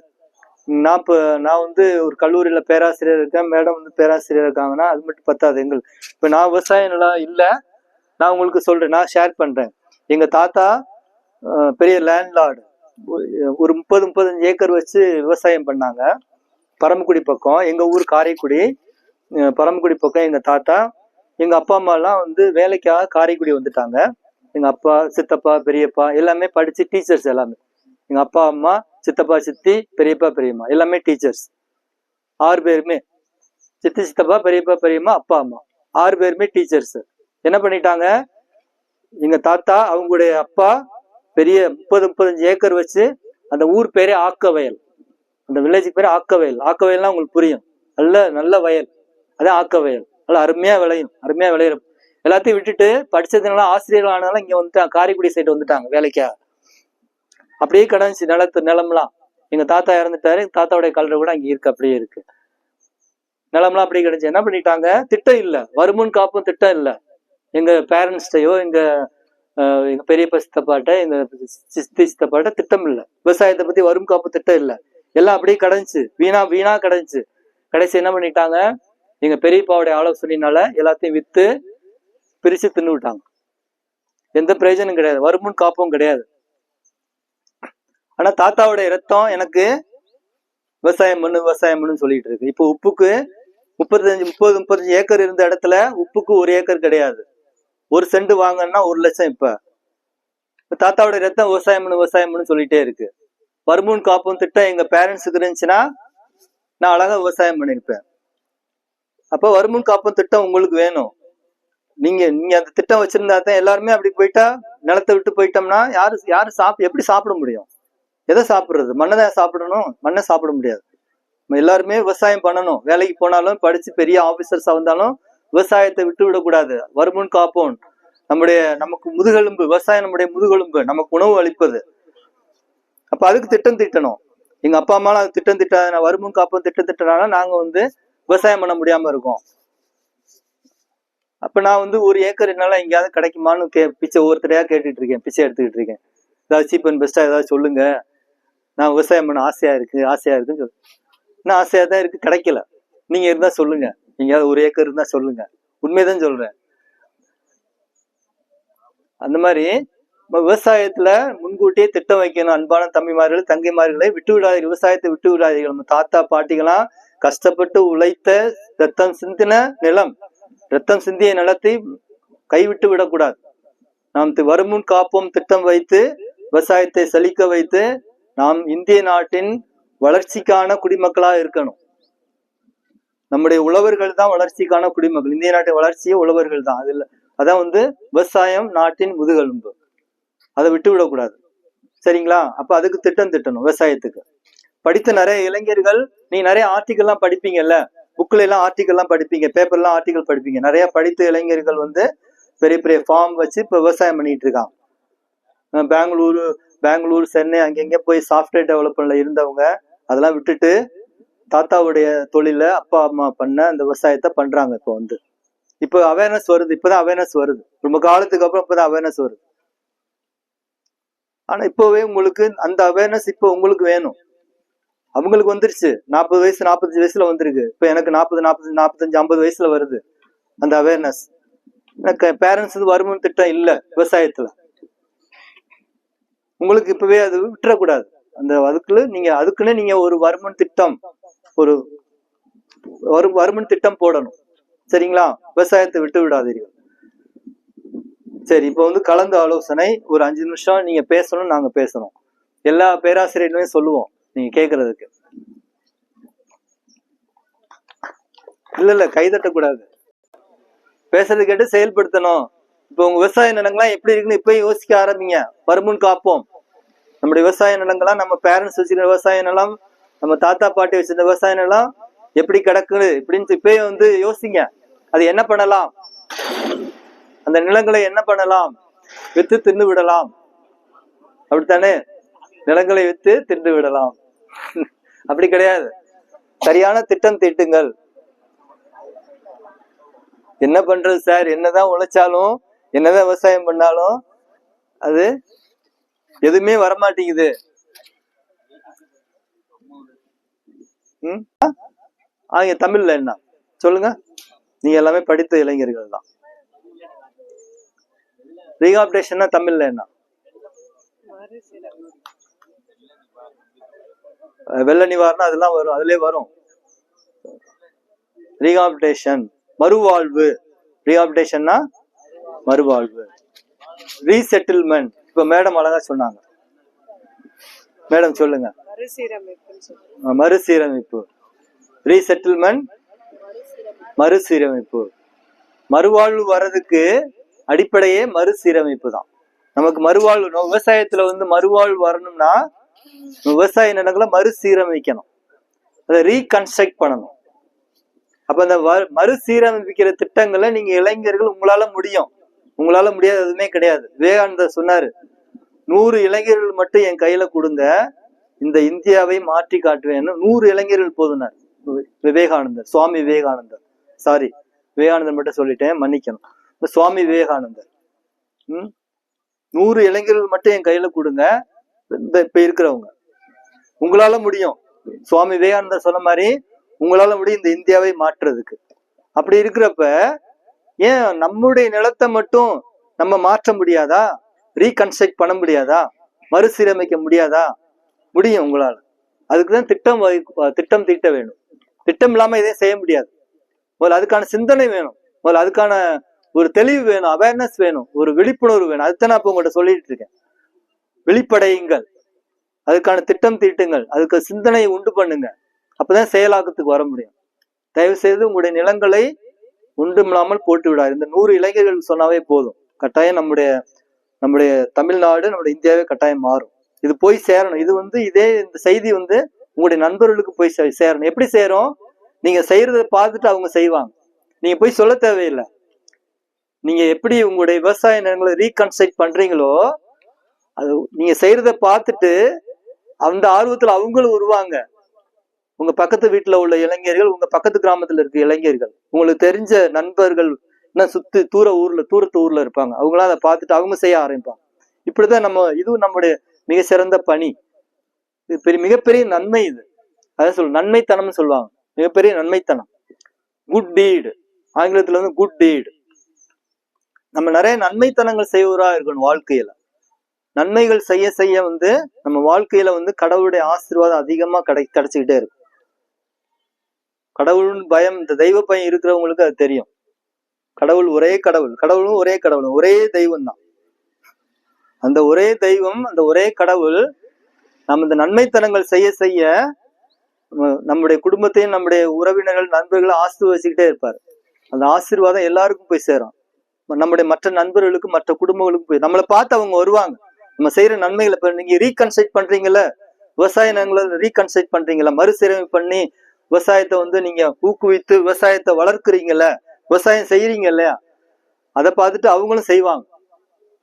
நான் வந்து ஒரு கல்லூரியில பேராசிரியர் இருக்கேன், மேடம் வந்து பேராசிரியர் இருக்காங்கன்னா அது மட்டும் பத்தாது. இப்ப நான் விவசாய நிலம் இல்ல, நான் உங்களுக்கு சொல்றேன், நான் ஷேர் பண்றேன். எங்க தாத்தா பெரிய லேண்ட்லார்டு, ஒரு 30-35 ஏக்கர் வச்சு விவசாயம் பண்ணாங்க. பரமக்குடி பக்கம், எங்க ஊர் காரைக்குடி, பரமக்குடி பக்கம் எங்க தாத்தா. எங்க அப்பா அம்மா எல்லாம் வந்து வேலைக்காக காரைக்குடி வந்துட்டாங்க. எங்க அப்பா, சித்தப்பா, பெரியப்பா எல்லாமே படிச்சு டீச்சர்ஸ். எல்லாமே எங்க அப்பா அம்மா, சித்தப்பா, சித்தி, பெரியப்பா, பெரியம்மா எல்லாமே டீச்சர்ஸ். 6 பேருமே, சித்தி, சித்தப்பா, பெரியப்பா, பெரியம்மா, அப்பா அம்மா 6 பேருமே டீச்சர்ஸ். என்ன பண்ணிட்டாங்க, எங்க தாத்தா அவங்களுடைய அப்பா பெரிய 30-35 ஏக்கர் வச்சு, அந்த ஊர் பேரே ஆக்கவயல், அந்த வில்லேஜுக்கு பேரு ஆக்கவயல். ஆக்கவயல்னா உங்களுக்கு புரியும், நல்ல வயல், அதான் ஆக்கவயல். நல்லா அருமையா விளையும், அருமையா விளையும். எல்லாத்தையும் விட்டுட்டு படிச்சதுனால ஆசிரியர்கள் ஆனாலும் இங்க வந்துட்டாங்க, காரைக்குடி சைடு வந்துட்டாங்க வேலைக்கா. அப்படியே கிடந்துச்சு நிலம்லாம். எங்க தாத்தா இறந்துட்டாரு, தாத்தாவுடைய கலர் கூட அங்க இருக்கு, அப்படியே இருக்கு. நிலம்லாம் அப்படியே கிடந்துச்சு. என்ன பண்ணிட்டாங்க, திட்டம் இல்ல, வருமுன் காப்பும் திட்டம் இல்ல. எங்க பேரண்ட்ஸ்டையோ எங்க பெரியப்பா சித்தப்பாட்ட எங்க சித்தி சித்தப்பாட்ட திட்டம் இல்ல. விவசாயத்தை பத்தி வரும் காப்பு திட்டம் இல்ல. எல்லாம் அப்படியே கிடந்துச்சு, வீணா கிடந்துச்சு. கடைசி என்ன பண்ணிட்டாங்க, எங்க பெரியப்பாவுடைய ஆலோசனையினால எல்லாத்தையும் வித்து பிரிச்சு தின்னு விட்டாங்க. எந்த பிரயோஜனம் கிடையாது, வருமுன் காப்பும் கிடையாது. ஆனா தாத்தாவுடைய ரத்தம் எனக்கு விவசாயம் பண்ணுன்னு சொல்லிட்டு இருக்கு. இப்போ உப்புக்கு 30-35 ஏக்கர் இருந்த இடத்துல உப்புக்கு 1 ஏக்கர் கிடையாது. 1 சென்ட் வாங்கன்னா 1 லட்சம். இப்ப தாத்தாவுடைய ரத்தம் விவசாயம் பண்ணு சொல்லிட்டே இருக்கு. வருமுன் காப்பும் திட்டம் எங்க பேரண்ட்ஸுக்கு இருந்துச்சுன்னா நான் அழகா விவசாயம் பண்ணிருப்பேன். அப்ப வருமுன் காப்பும் திட்டம் உங்களுக்கு வேணும். நீங்க அந்த திட்டம் வச்சிருந்தா தான் எல்லாருமே அப்படி போயிட்டா, நிலத்தை விட்டு போயிட்டோம்னா யாரு எப்படி சாப்பிட முடியும்? எதை சாப்பிடுறது? மண்ணை சாப்பிடணும், மண்ணை சாப்பிட முடியாது. எல்லாருமே விவசாயம் பண்ணணும். வேலைக்கு போனாலும் படிச்சு பெரிய ஆபீசர்ஸா வந்தாலும் விவசாயத்தை விட்டு விடக்கூடாது. வருமுன் காப்போம் நமக்கு முதுகெலும்பு விவசாயம், நம்முடைய முதுகெலும்பு, நமக்கு உணவு அளிப்பது. அப்ப அதுக்கு திட்டம் திட்டணும். எங்க அப்பா அம்மாலாம் அது திட்டம் திட்ட வருமுன் காப்போம் திட்டம் திட்டனால நாங்க வந்து விவசாயம் பண்ண முடியாம இருக்கோம். அப்ப நான் வந்து 1 ஏக்கர் என்னால எங்கேயாவது கிடைக்குமான்னு பிச்சை ஒவ்வொருத்தரையா கேட்டுட்டு இருக்கேன், பிச்சை எடுத்துக்கிட்டு இருக்கேன். ஏதாவது சீப் அண்ட் பெஸ்டா ஏதாவது சொல்லுங்க, நான் விவசாயம் பண்ண ஆசையா இருக்குன்னு சொல்லு. இன்னும் ஆசையா தான் இருக்கு, கிடைக்கல. நீங்க இருந்தா சொல்லுங்க, எங்கேயாவது 1 ஏக்கர் இருந்தா சொல்லுங்க. உண்மைதான் சொல்றேன். அந்த மாதிரி விவசாயத்துல முன்கூட்டியே திட்டம் வைக்கணும். அன்பான தம்பிமார்கள், தங்கைமார்களை விட்டு விடாதீர்கள், விவசாயத்தை விட்டு விடாதீர்கள். நம்ம தாத்தா பாட்டிகளாம் கஷ்டப்பட்டு உழைத்த ரத்தம் சிந்தின நிலம், ரத்தம் சிந்திய நிலத்தை கைவிட்டு விடக்கூடாது. நாம் வருமுன் காப்போம் திட்டம் வைத்து விவசாயத்தை செழிக்க வைத்து நாம் இந்திய நாட்டின் வளர்ச்சிக்கான குடிமக்களா இருக்கணும். நம்முடைய உழவர்கள் தான் வளர்ச்சிக்கான குடிமக்கள். இந்திய நாட்டின் வளர்ச்சியே உழவர்கள் தான். அதான் வந்து விவசாயம் நாட்டின் முதுகெலும்பு. அதை விட்டு விடக்கூடாது. சரிங்களா? அப்ப அதுக்கு திட்டம் திட்டணும். விவசாயத்துக்கு படித்த நிறைய இளைஞர்கள், நீ நிறைய ஆர்டிகல் எல்லாம் படிப்பீங்கல்ல, புக்ல எல்லாம் ஆர்டிகல் எல்லாம் படிப்பீங்க, பேப்பர்லாம் ஆர்டிகல் படிப்பீங்க. நிறைய படித்த இளைஞர்கள் வந்து பெரிய பெரிய ஃபார்ம் வச்சு இப்ப விவசாயம் பண்ணிட்டு இருக்காங்க. பெங்களூர், சென்னை அங்கங்க போய் சாஃப்ட்வேர் டெவலப்மெண்ட்ல இருந்தவங்க அதெல்லாம் விட்டுட்டு தாத்தாவுடைய தொழில அப்பா அம்மா பண்ண அந்த விவசாயத்தை பண்றாங்க. இப்போ அவேர்னஸ் வருது. இப்பதான் அவேர்னஸ் வருது. ரொம்ப காலத்துக்கு அப்புறம் இப்பதான் அவேர்னஸ் வருது. ஆனா இப்பவே உங்களுக்கு அந்த அவேர்னஸ் இப்போ உங்களுக்கு வேணும். அவங்களுக்கு வந்துருச்சு. 40 வயசு 45 வயசுல வந்திருக்கு. இப்ப எனக்கு 40, 45, 50 வயசுல வருது அந்த அவேர்னஸ். எனக்கு பேரண்ட்ஸ் வருமுன் திட்டம் இல்ல விவசாயத்துல. உங்களுக்கு இப்பவே அது விட்டுறக்கூடாது. அதுக்குன்னு நீங்க ஒரு வருமுன் திட்டம், ஒரு வருமுன் திட்டம் போடணும். சரிங்களா? விவசாயத்தை விட்டு விடாதீர்கள். சரி, இப்ப கலந்து ஆலோசனை ஒரு 5 நிமிஷம் நீங்க பேசணும், நாங்க பேசணும். எல்லா பேராசிரியர்களுமே சொல்லுவோம் நீங்க கேக்குறதுக்கு. இல்ல கைதட்டக்கூடாது. பேசுறது கேட்டு செயல்படுத்தணும். இப்ப உங்க விவசாய நிலங்கள்லாம் எப்படி இருக்குன்னு இப்ப யோசிக்க ஆரம்பிங்க. வருமுன் காப்போம். நம்முடைய விவசாய நிலங்கள்லாம், நம்ம பேரண்ட்ஸ் வச்சிருக்க விவசாய நிலம், நம்ம தாத்தா பாட்டி வச்சிருந்த விவசாய நிலம் எப்படி கிடக்குது இப்படின்னு இப்பயே யோசிங்க. அது என்ன பண்ணலாம், அந்த நிலங்களை என்ன பண்ணலாம்? வித்து தின்னு விடலாம். அப்படித்தானே? நிலங்களை வித்து தின்று விடலாம். அப்படி கிடையாது. சரியான திட்டம் தீட்டுங்கள். என்ன பண்றது சார்? என்னதான் உழைச்சாலும், என்னதான் விவசாயம் பண்ணாலும் அது எதுவுமே வரமாட்டேங்குது. தமிழ்ல என்ன சொல்லுங்க? நீங்க எல்லாமே படித்த இளைஞர்கள் தான். ரீஹாபிலிட்டேஷன்னா தமிழ்ல என்ன? வெள்ள நிவாரணம் அதெல்லாம் வரும், அதுலயே வரும். ரீஹாபிலிட்டேஷன் மறுவாழ்வு. ரீஹாபிலிட்டேஷன்னா மறுவாழ்வு. ரீசெட்டில்மெண்ட் இப்ப மேடம் அழகா சொன்னாங்க. மேடம் சொல்லுங்க. மறுசீரமைப்பு. ரீசெட்டில்மெண்ட் மறுசீரமைப்பு. மறுவாழ்வு வர்றதுக்கு அடிப்படையே மறுசீரமைப்பு தான். நமக்கு மறுவாழ்வு, விவசாயத்துல மறுவாழ்வு வரணும்னா விவசாய நிலங்களை மறுசீரமைக்கணும், அதை ரீகன்ஸ்ட்ரக்ட் பண்ணணும். அப்ப அந்த மறுசீரமைக்கிற திட்டங்களை நீங்க இளைஞர்கள் உங்களால முடியும். உங்களால முடியாது எதுவுமே கிடையாது. விவேகானந்தர் சொன்னாரு, 100 இளைஞர்கள் மட்டும் என் கையில கொடுங்க, இந்த இந்தியாவை மாற்றி காட்டுவேன்னு. 100 இளைஞர்கள் போதுனார் விவேகானந்தர். சுவாமி விவேகானந்தர், சாரி விவேகானந்தர் மட்டும் சொல்லிட்டேன், மன்னிக்கணும். சுவாமி விவேகானந்தர் 100 இளைஞர்கள் மட்டும் என் கையில கொடுங்க, இப்ப இருக்கிறவங்க உங்களால முடியும். சுவாமி விவேகானந்தர் சொன்ன மாதிரி உங்களால முடியும் இந்த இந்தியாவை மாற்றுறதுக்கு. அப்படி இருக்கிறப்ப ஏன் நம்முடைய நிலத்தை மட்டும் நம்ம மாற்ற முடியாதா? ரீகன்ஸ்ட்ரக்ட் பண்ண முடியாதா? மறுசீரமைக்க முடியாதா? முடியும் உங்களால. அதுக்குதான் திட்டம் தீட்ட வேணும். திட்டம் இல்லாம இதையும் செய்ய முடியாது. முதல்ல அதுக்கான சிந்தனை வேணும், முதல்ல அதுக்கான ஒரு தெளிவு வேணும், அவேர்னஸ் வேணும், ஒரு விழிப்புணர்வு வேணும். அதுதான் நான் இப்ப உங்கள்கிட்ட சொல்லிட்டு இருக்கேன். விழிப்படையுங்கள், அதுக்கான திட்டம் தீட்டுங்கள், அதுக்கு சிந்தனையை உண்டு பண்ணுங்க. அப்பதான் செயலாக்கத்துக்கு வர முடியும். தயவு செய்து உங்களுடைய நிலங்களை உண்டுமில்லாமல் போட்டு விடாது. இந்த 100 இளைஞர்கள் சொன்னாவே போதும். கட்டாயம் நம்முடைய தமிழ்நாடு, நம்முடைய இந்தியாவே கட்டாயம் மாறும். இது போய் சேரணும். இது இந்த செய்தி உங்களுடைய நண்பர்களுக்கு போய் சேரணும். எப்படி சேரும்? நீங்க செய்யறத பார்த்துட்டு அவங்க செய்வாங்க. நீங்க போய் சொல்ல தேவையில்லை. நீங்க எப்படி உங்களுடைய விவசாய நிலங்களை ரீகன்ஸ்ட்ரக்ட் பண்றீங்களோ, அது நீங்க செய்யறத பார்த்துட்டு அந்த ஆர்வத்துல அவங்களும் வருவாங்க. உங்க பக்கத்து வீட்டுல உள்ள இளைஞர்கள், உங்க பக்கத்து கிராமத்துல இருக்க இளைஞர்கள், உங்களுக்கு தெரிஞ்ச நண்பர்கள் தூரத்து ஊர்ல இருப்பாங்க. அவங்களாம் அதை பார்த்துட்டு அவங்க செய்ய ஆரம்பிப்பாங்க. இப்படிதான் இதுவும் நம்முடைய மிக சிறந்த பணி. இது மிகப்பெரிய நன்மை. இது அதான் நன்மைத்தனம்னு சொல்லுவாங்க. மிகப்பெரிய நன்மைத்தனம், குட் டீடு. ஆங்கிலத்துல குட் டீடு. நம்ம நிறைய நன்மைத்தனங்கள் செய்வதா இருக்கணும் வாழ்க்கையில. நன்மைகள் செய்ய செய்ய நம்ம வாழ்க்கையில கடவுளுடைய ஆசீர்வாதம் அதிகமா கிடைச்சுக்கிட்டே இருக்கும். கடவுள் பயம், இந்த தெய்வ பயம் இருக்கிறவங்களுக்கு அது தெரியும். கடவுள் ஒரே கடவுள், கடவுளும் ஒரே கடவுள், ஒரே தெய்வம் தான். அந்த ஒரே தெய்வம், அந்த ஒரே கடவுள் நம்ம இந்த நன்மைத்தனங்கள் செய்ய செய்ய நம்முடைய குடும்பத்தையும் நம்முடைய உறவினர்கள் நண்பர்களை ஆசீர்வதிச்சுக்கிட்டே இருப்பாரு. அந்த ஆசீர்வாதம் எல்லாருக்கும் போய் சேரும். நம்முடைய மற்ற நண்பர்களுக்கும் மற்ற குடும்பங்களுக்கும் போய் நம்மளை பார்த்து அவங்க வருவாங்க. நம்ம செய்யற நன்மைகளை இப்ப நீங்க ரீகன்ஸ்ட்ரக்ட் பண்றீங்கல்ல, விவசாய நிலங்களை ரீகன்ஸ்ட்ரக்ட் பண்றீங்களா, மறுசீரமைப்பு பண்ணி விவசாயத்தை நீங்க ஊக்குவித்து விவசாயத்தை வளர்க்குறீங்கல்ல, விவசாயம் செய்யறீங்க இல்லையா, அதை பார்த்துட்டு அவங்களும் செய்வாங்க.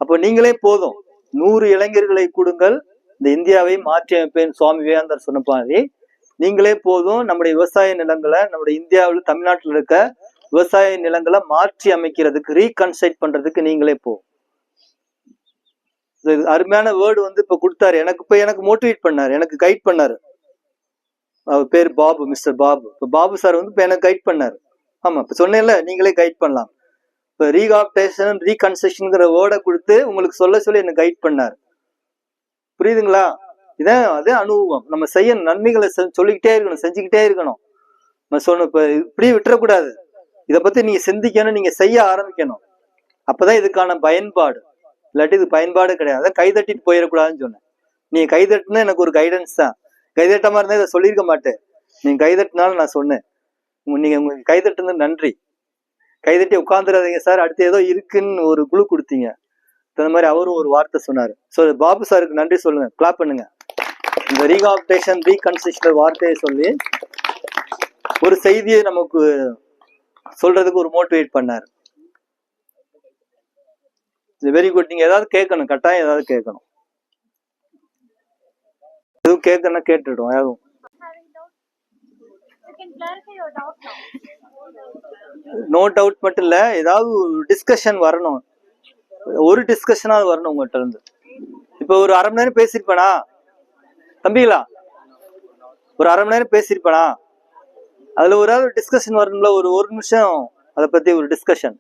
அப்போ நீங்களே போதும். 100 இளைஞர்களை கொடுங்கள், இந்த இந்தியாவை மாற்றி அமைப்பேன் சுவாமி விவேகானந்தர் சொன்ன மாதிரி நீங்களே போதும். நம்முடைய விவசாய நிலங்களை, நம்முடைய இந்தியாவில் தமிழ்நாட்டில் இருக்க விவசாய நிலங்களை மாற்றி அமைக்கிறதுக்கு, ரீகன்ஸ்ட்ரக்ட் பண்றதுக்கு நீங்களே போதும். அருமையான வேர்டு இப்ப கொடுத்தாரு. எனக்கு மோட்டிவேட் பண்ணாரு, எனக்கு கைட் பண்ணாரு. அவர் பேர் பாபு, மிஸ்டர் பாபு. இப்ப பாபு சார் இப்ப எனக்கு கைட் பண்ணாரு. ஆமா, இப்ப சொன்னேன்ல, நீங்களே கைட் பண்ணலாம். இப்ப ரீஹாபிலிட்டேஷன், ரீகன்ஸ்ட்ரக்ஷன்ங்கிற வேர்டை கொடுத்து உங்களுக்கு சொல்லி எனக்கு கைட் பண்ணாரு. புரியுதுங்களா? அதே அனுபவம். நம்ம செய்ய நன்மைகளை சொல்லிக்கிட்டே இருக்கணும், செஞ்சுக்கிட்டே இருக்கணும். நான் சொன்ன இப்ப இப்படி விட்டுறக்கூடாது. இதை பத்தி நீங்க சிந்திக்கணும், நீங்க செய்ய ஆரம்பிக்கணும். அப்பதான் இதுக்கான பயன்பாடு. இல்லாட்டி இது பயன்பாடு கிடையாது. கைதட்டிட்டு போயிடக்கூடாதுன்னு சொன்னேன். நீங்க கைதட்டுனா எனக்கு ஒரு கைடன்ஸ் தான். கைதட்டமா இருந்தா இதை சொல்லியிருக்க மாட்டேன். நீங்க கைதட்டினாலும் நான் சொன்னேன். நீங்க உங்களுக்கு கைதட்டுனது நன்றி. கைதட்டி உட்காந்துடாதீங்க சார், அடுத்து ஏதோ இருக்குன்னு ஒரு குழு கொடுத்தீங்க. அந்த மாதிரி அவரும் ஒரு வார்த்தை சொன்னாரு. ஸோ பாபு சாருக்கு நன்றி சொல்லுங்க, கிளாப் பண்ணுங்க. இந்த ரீஹாபிலிட்டேஷன், ரீகன்ஸ்ட்ரக்ஷன் வார்த்தையை சொல்லி ஒரு செய்தியை நமக்கு சொல்றதுக்கு ஒரு மோட்டிவேட் பண்ணாரு. Very good. நீங்க ஏதாவது கேட்கணும், கட்டாயம் ஏதாவது கேட்கணும். எதுவும் கேட்கணும் கேட்டுடும். யாரும் நோ டவுட் மட்டும் இல்ல, ஏதாவது டிஸ்கஷன் வரணும், ஒரு டிஸ்கஷனாவது வரணும் உங்கள்கிட்ட இருந்து. இப்ப ஒரு அரை மணி நேரம் பேசிருப்பேனா தம்பிகளா? ஒரு அரை மணி நேரம் பேசிருப்பேனா? அதுல ஒரு டிஸ்கஷன் வரணும்ல, ஒரு நிமிஷம் அதை பத்தி ஒரு டிஸ்கஷன்.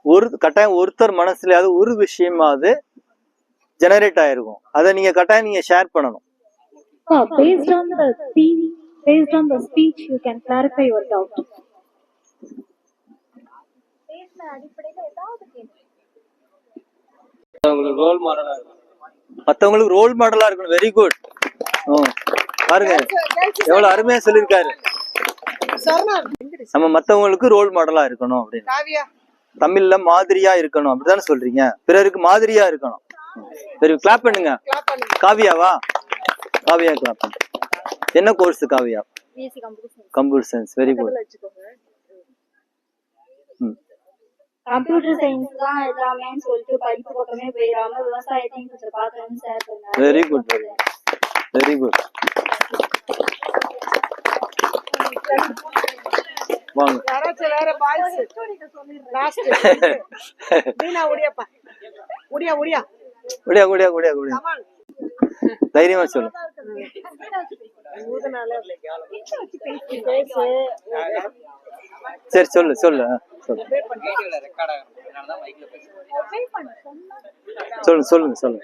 ஒரு கட்டாயம் ஒருத்தர் மனசுலயாவது ஒரு விஷயமாவது ஜெனரேட் ஆயிருக்கும். அதை நீங்க கட்டாயம் நீங்க ஷேர் பண்ணணும். Based on the speech, you can clarify your doubt. மத்தவங்களுக்கு ரோல் மாடலா இருக்கணும். Very good. பாருங்க எவ்வளவு அருமையா சொல்லியிருக்காரு. நம்ம மத்தவங்களுக்கு ரோல் மாடலா இருக்கணும் அப்படின்னு, தமிழ்ல மாதிரியா இருக்கணும் அப்படிதானே சொல்றீங்க? பிறருக்கு மாதிரியா இருக்கணும். சரி, கிளாப் பண்ணுங்க. காவியாவா? காவியா கிளாப் பண்ணுங்க. என்ன course Kavya? Computer science. Very good. Computer science தான் எல்லாமே சொல்லிட்டு படிப்பு பக்கமே போயிடாம விவசாயத்தையும் கொஞ்சம் பார்க்கணும்னு சார் சொன்னாரு. Very good, very good. வாங்க. வேற பாய்ஸ் லாஸ்ட் நீனா ஓடியாப்பா. ஓடியா ஓடியா ஓடியா ஓடியா ஓடியா ஓடியா. தைரியமா சொல்லு. சரி சொல்லு சொல்லு சொல்லு சொல்லுங்க சொல்லுங்க.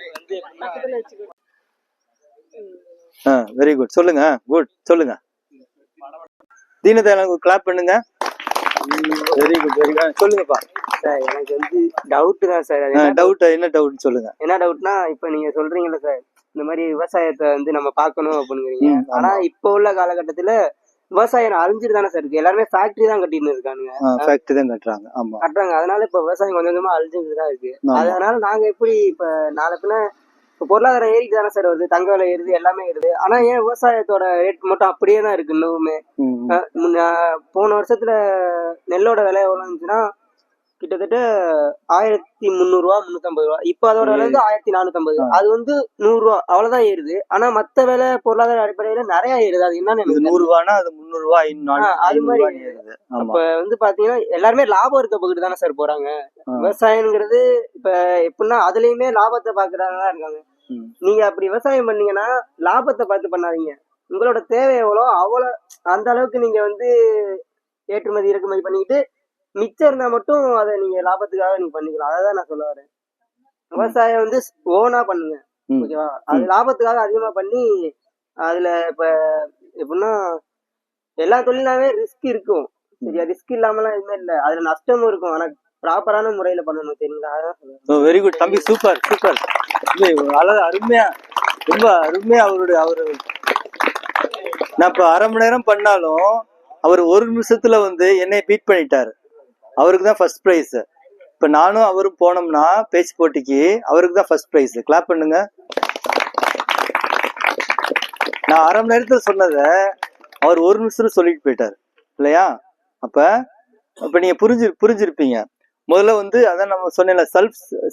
Very good. சொல்லுங்க. குட். சொல்லுங்க. தீனதயாளன் கிளாப் பண்ணுங்க. Very good, very good. சொல்லுங்கப்பா. சார் எனக்கு வந்து டவுட் தான் சார். டவுட் என்ன டவுட் சொல்லுங்க. என்ன டவுட்னா, இப்ப நீங்க சொல்றீங்கல்ல சார், இந்த மாதிரி விவசாயத்தை வந்து நம்ம பார்க்கணும் அப்படிங்கிறீங்க. ஆனா இப்ப உள்ள காலகட்டத்துல விவசாயம் அழிஞ்சிட்டு தானே சார் இருக்கு. எல்லாருமே ஃபேக்டரி தான் கட்டிட்டு இருக்கானுங்க. ஃபேக்டரி தான் கட்டுறாங்க. ஆமா கட்டுறாங்க. அதனால இப்ப விவசாயம் கொஞ்சம் கொஞ்சமா அழிஞ்சிட்டு தான் இருக்கு. அதனால நாங்க எப்படி இப்ப நாளை பின்ன இப்ப பொருளாதாரம் ஏறிட்டு தானே சார் வருது, தங்க விலை ஏறுது, எல்லாமே ஏறுது. ஆனா ஏன் விவசாயத்தோட ரேட் மட்டும் அப்படியே தான் இருக்கு இன்னுமே? போன வருஷத்துல நெல்லோட விலை எவ்வளவு இருந்துச்சுன்னா கிட்டத்தட்ட 1300 ரூபா 350 ரூபா. இப்ப அதோட விலை வந்து 1450. அது வந்து 100 ரூபா அவ்வளவுதான் ஏறுது. ஆனா மத்த விலை பொருளாதார அடிப்படையில நிறைய ஏறுது. அது என்னன்னு 100 ரூபானா அது 300 ரூபாய் அது மாதிரி ஏறுது. அப்ப வந்து பாத்தீங்கன்னா எல்லாருமே லாபம் இருக்க பகுதி தானே சார் போறாங்க. விவசாயம்ங்கிறது இப்ப எப்படின்னா அதுலயுமே லாபத்தை பாக்குறாங்க இருக்காங்க. நீங்க அப்படி விவசாயம் பண்ணீங்கன்னா லாபத்தை பார்த்து பண்ணாதீங்க. உங்களோட தேவை எவ்வளோ அவ்வளோ அந்த அளவுக்கு நீங்க வந்து ஏற்றுமதி இறக்குமதி பண்ணிக்கிட்டு மிச்சம் இருந்தா மட்டும் அதை நீங்க லாபத்துக்காக நீங்க பண்ணிக்கலாம். அதான் நான் சொல்ல வரேன். விவசாயம் வந்து ஓனா பண்ணுங்க, ஓகேவா? அது லாபத்துக்காக அதிகமா பண்ணி அதுல இப்ப எப்படின்னா எல்லா தொழிலாவே ரிஸ்க் இருக்கும். சரியா? ரிஸ்க் இல்லாமலாம் எதுவுமே இல்லை. அதுல நஷ்டமும் இருக்கும். ஆனா ப்ராப்பரான முறையில பண்ணணும். சரிங்களா? அதான் சொல்லுவேன். வெரி குட் தம்பி. Super super. அழகு. அருமையா, ரொம்ப அருமையா. அவரு நான் இப்ப அரை மணி நேரம் பண்ணாலும் அவர் ஒரு நிமிஷத்துல வந்து என்னை பீட் பண்ணிட்டாரு. அவருக்கு தான் ஃபர்ஸ்ட் பிரைஸ். இப்ப நானும் அவரும் போனோம்னா பேச்சு போட்டிக்கு அவருக்கு தான் ஃபர்ஸ்ட் பிரைஸ். கிளாப் பண்ணுங்க. நான் அரை மணி நேரத்துல சொன்னத அவர் ஒரு நிமிஷத்துல சொல்லிட்டு போயிட்டாரு இல்லையா? அப்ப நீங்க புரிஞ்சிருப்பீங்க. முதல்ல வந்து அதான் நம்ம சொன்ன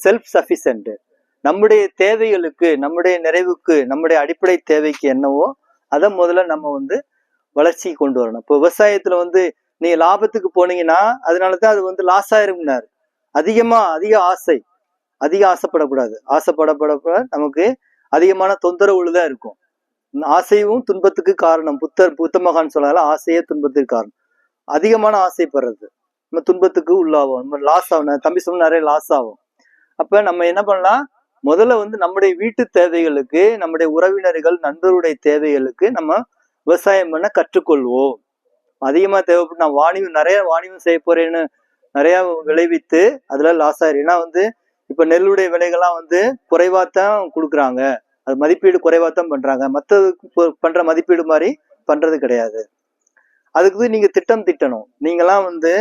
செல்ஃப் சஃபிஷியன்ட். நம்முடைய தேவைகளுக்கு, நம்முடைய நிறைவுக்கு, நம்முடைய அடிப்படை தேவைக்கு என்னவோ அதை முதல்ல நம்ம வந்து வளர்ச்சி கொண்டு வரணும். இப்போ விவசாயத்துல வந்து நீங்க லாபத்துக்கு போனீங்கன்னா அதனாலதான் அது வந்து லாஸ் ஆயிரும்னாரு. அதிக ஆசைப்படக்கூடாது. ஆசைப்பட நமக்கு அதிகமான தொந்தரவுகள் தான் இருக்கும். ஆசையும் துன்பத்துக்கு காரணம். புத்த மகான் சொன்னால ஆசையே துன்பத்துக்கு காரணம். அதிகமான ஆசைப்படுறது நம்ம துன்பத்துக்கு உள்ளாகும். நம்ம லாஸ் ஆகும். தம்பி சொன்ன நிறைய லாஸ் ஆகும். அப்ப நம்ம என்ன பண்ணலாம், முதல்ல வந்து நம்முடைய வீட்டு தேவைகளுக்கு, நம்முடைய உறவினர்கள் நண்பருடைய தேவைகளுக்கு நம்ம விவசாயம் பண்ண கற்றுக்கொள்வோம். அதிகமா தேவைப்பட்டு நான் நிறைய வாணிபம் செய்ய போறேன்னு நிறைய விளைவித்து அதுல லாஸ் ஆயிரு. ஏன்னா வந்து இப்ப நெல்லுடைய விலைகள்லாம் வந்து குறைவாத்தான் கொடுக்குறாங்க. அது மதிப்பீடு குறைவாத்தான் பண்றாங்க. மற்றதுக்கு பண்ற மதிப்பீடு மாதிரி பண்றது கிடையாது. அதுக்கு நீங்க திட்டணும். நீங்கெல்லாம் வந்து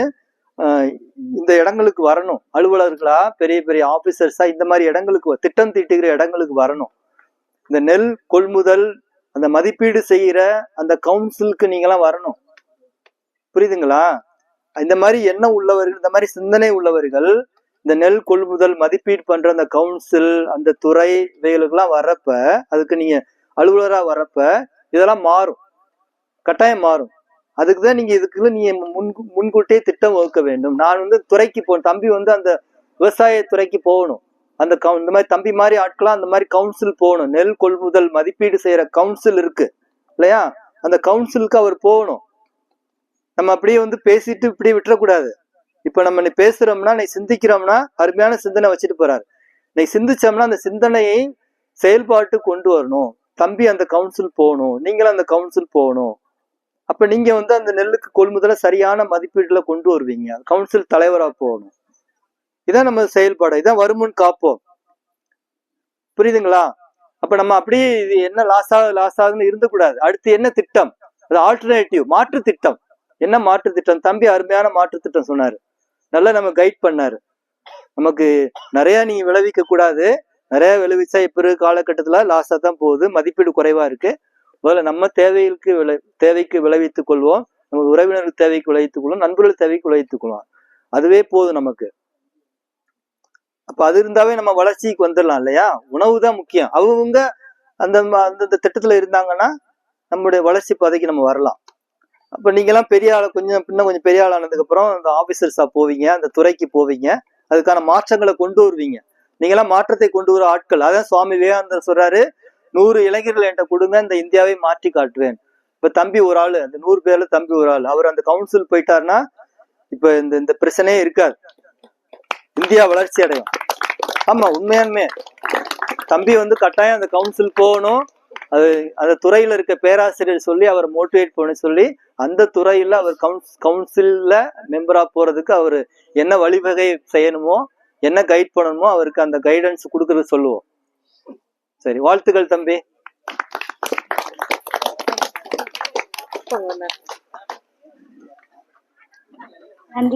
இந்த இடங்களுக்கு வரணும். அலுவலர்களா, பெரிய பெரிய ஆபீசர்ஸா இந்த மாதிரி இடங்களுக்கு திட்டம் தீட்டுகிற இடங்களுக்கு வரணும். இந்த நெல் கொள்முதல், அந்த மதிப்பீடு செய்யற அந்த கவுன்சிலுக்கு நீங்களாம் வரணும். புரியுதுங்களா? இந்த மாதிரி எண்ணம் உள்ளவர்கள், இந்த மாதிரி சிந்தனை உள்ளவர்கள் இந்த நெல் கொள்முதல் மதிப்பீடு பண்ற அந்த கவுன்சில் அந்த துறை இவைகளுக்கெல்லாம் வர்றப்ப, அதுக்கு நீங்க அலுவலரா வர்றப்ப இதெல்லாம் மாறும், கட்டாயம் மாறும். அதுக்குதான் நீங்க இதுக்கு நீங்க முன்கூட்டியே திட்டம் வகுக்க வேண்டும். நான் வந்து துறைக்கு போகணும், தம்பி வந்து அந்த விவசாய துறைக்கு போகணும், அந்த இந்த மாதிரி தம்பி மாதிரி ஆட்களாம் அந்த மாதிரி கவுன்சில் போகணும். நெல் கொள்முதல் மதிப்பீடு செய்யற கவுன்சில் இருக்கு இல்லையா, அந்த கவுன்சிலுக்கு அவர் போகணும். நம்ம அப்படியே வந்து பேசிட்டு இப்படியே விட்டுறக்கூடாது. இப்ப நம்ம நீ பேசுறோம்னா, நீ சிந்திக்கிறோம்னா, அருமையான சிந்தனை வச்சுட்டு போறாரு. நீ சிந்திச்சோம்னா அந்த சிந்தனையை செயல்பாட்டு கொண்டு வரணும். தம்பி அந்த கவுன்சில் போகணும், நீங்களும் அந்த கவுன்சில் போகணும். அப்ப நீங்க வந்து அந்த நெல்லுக்கு கொள்முதல சரியான மதிப்பீடுல கொண்டு வருவீங்க. கவுன்சில் தலைவரா போகணும். இதான் நம்ம செயல்பாடு, இதான் வருமுன் காப்போம். புரியுதுங்களா? அப்ப நம்ம அப்படியே இது என்ன லாஸ் ஆகுதுன்னு இருந்தக்கூடாது. அடுத்து என்ன திட்டம், அது ஆல்டர்னேட்டிவ், மாற்று திட்டம். என்ன மாற்று திட்டம்? தம்பி அருமையான மாற்று திட்டம் சொன்னாரு, நல்லா நம்ம கைட் பண்ணாரு. நமக்கு நிறைய நீங்க விளைவிக்க கூடாது, நிறைய விளைவிச்சா இப்ப காலகட்டத்துல லாஸா தான் போகுது, மதிப்பீடு குறைவா இருக்கு. முதல்ல நம்ம தேவைக்கு விளைவித்துக் கொள்வோம், நம்ம உறவினர்கள் தேவைக்கு விளைவித்துக் கொள்வோம், நண்பர்கள் தேவைக்கு விளைவித்துக் கொள்வோம். அதுவே போதும் நமக்கு. அப்ப அது இருந்தாவே நம்ம வளர்ச்சிக்கு வந்துடலாம் இல்லையா? உணவு தான் முக்கியம். அவங்க அந்த திட்டத்துல இருந்தாங்கன்னா நம்மளுடைய வளர்ச்சி பாதைக்கு நம்ம வரலாம். அப்ப நீங்க எல்லாம் பெரிய ஆள கொஞ்சம் பெரிய ஆள் ஆனதுக்கு அப்புறம் அந்த ஆபீசர்ஸா போவீங்க, அந்த துறைக்கு போவீங்க, அதுக்கான மாற்றங்களை கொண்டு வருவீங்க. நீங்க எல்லாம் மாற்றத்தை கொண்டு வர ஆட்கள். அதான் சுவாமி விவேகானந்தர் சொல்றாரு, 100 இளைஞர்கள் என்கிட்ட கொடுங்க, இந்த இந்தியாவை மாற்றி காட்டுவேன். இப்ப தம்பி ஒரு ஆளு, அந்த 100 பேர்ல தம்பி ஒரு ஆள், அவர் அந்த கவுன்சில் போயிட்டாருன்னா இப்ப இந்த பிரச்சனையே இருக்காது, இந்தியா வளர்ச்சி அடையும். ஆமா, உண்மையானுமே தம்பி வந்து கட்டாயம் அந்த கவுன்சில் போகணும். அது அந்த துறையில இருக்க பேராசிரியர் சொல்லி அவர் மோட்டிவேட் பண்ண சொல்லி, அந்த துறையில அவர் கவுன்சில்ல மெம்பரா போறதுக்கு அவர் என்ன வழிவகை செய்யணுமோ, என்ன கைட் பண்ணணுமோ, அவருக்கு அந்த கைடன்ஸ் கொடுக்கறது சொல்லுவோம். சரி, வாழ்த்துக்கள் தம்பி. நன்றி.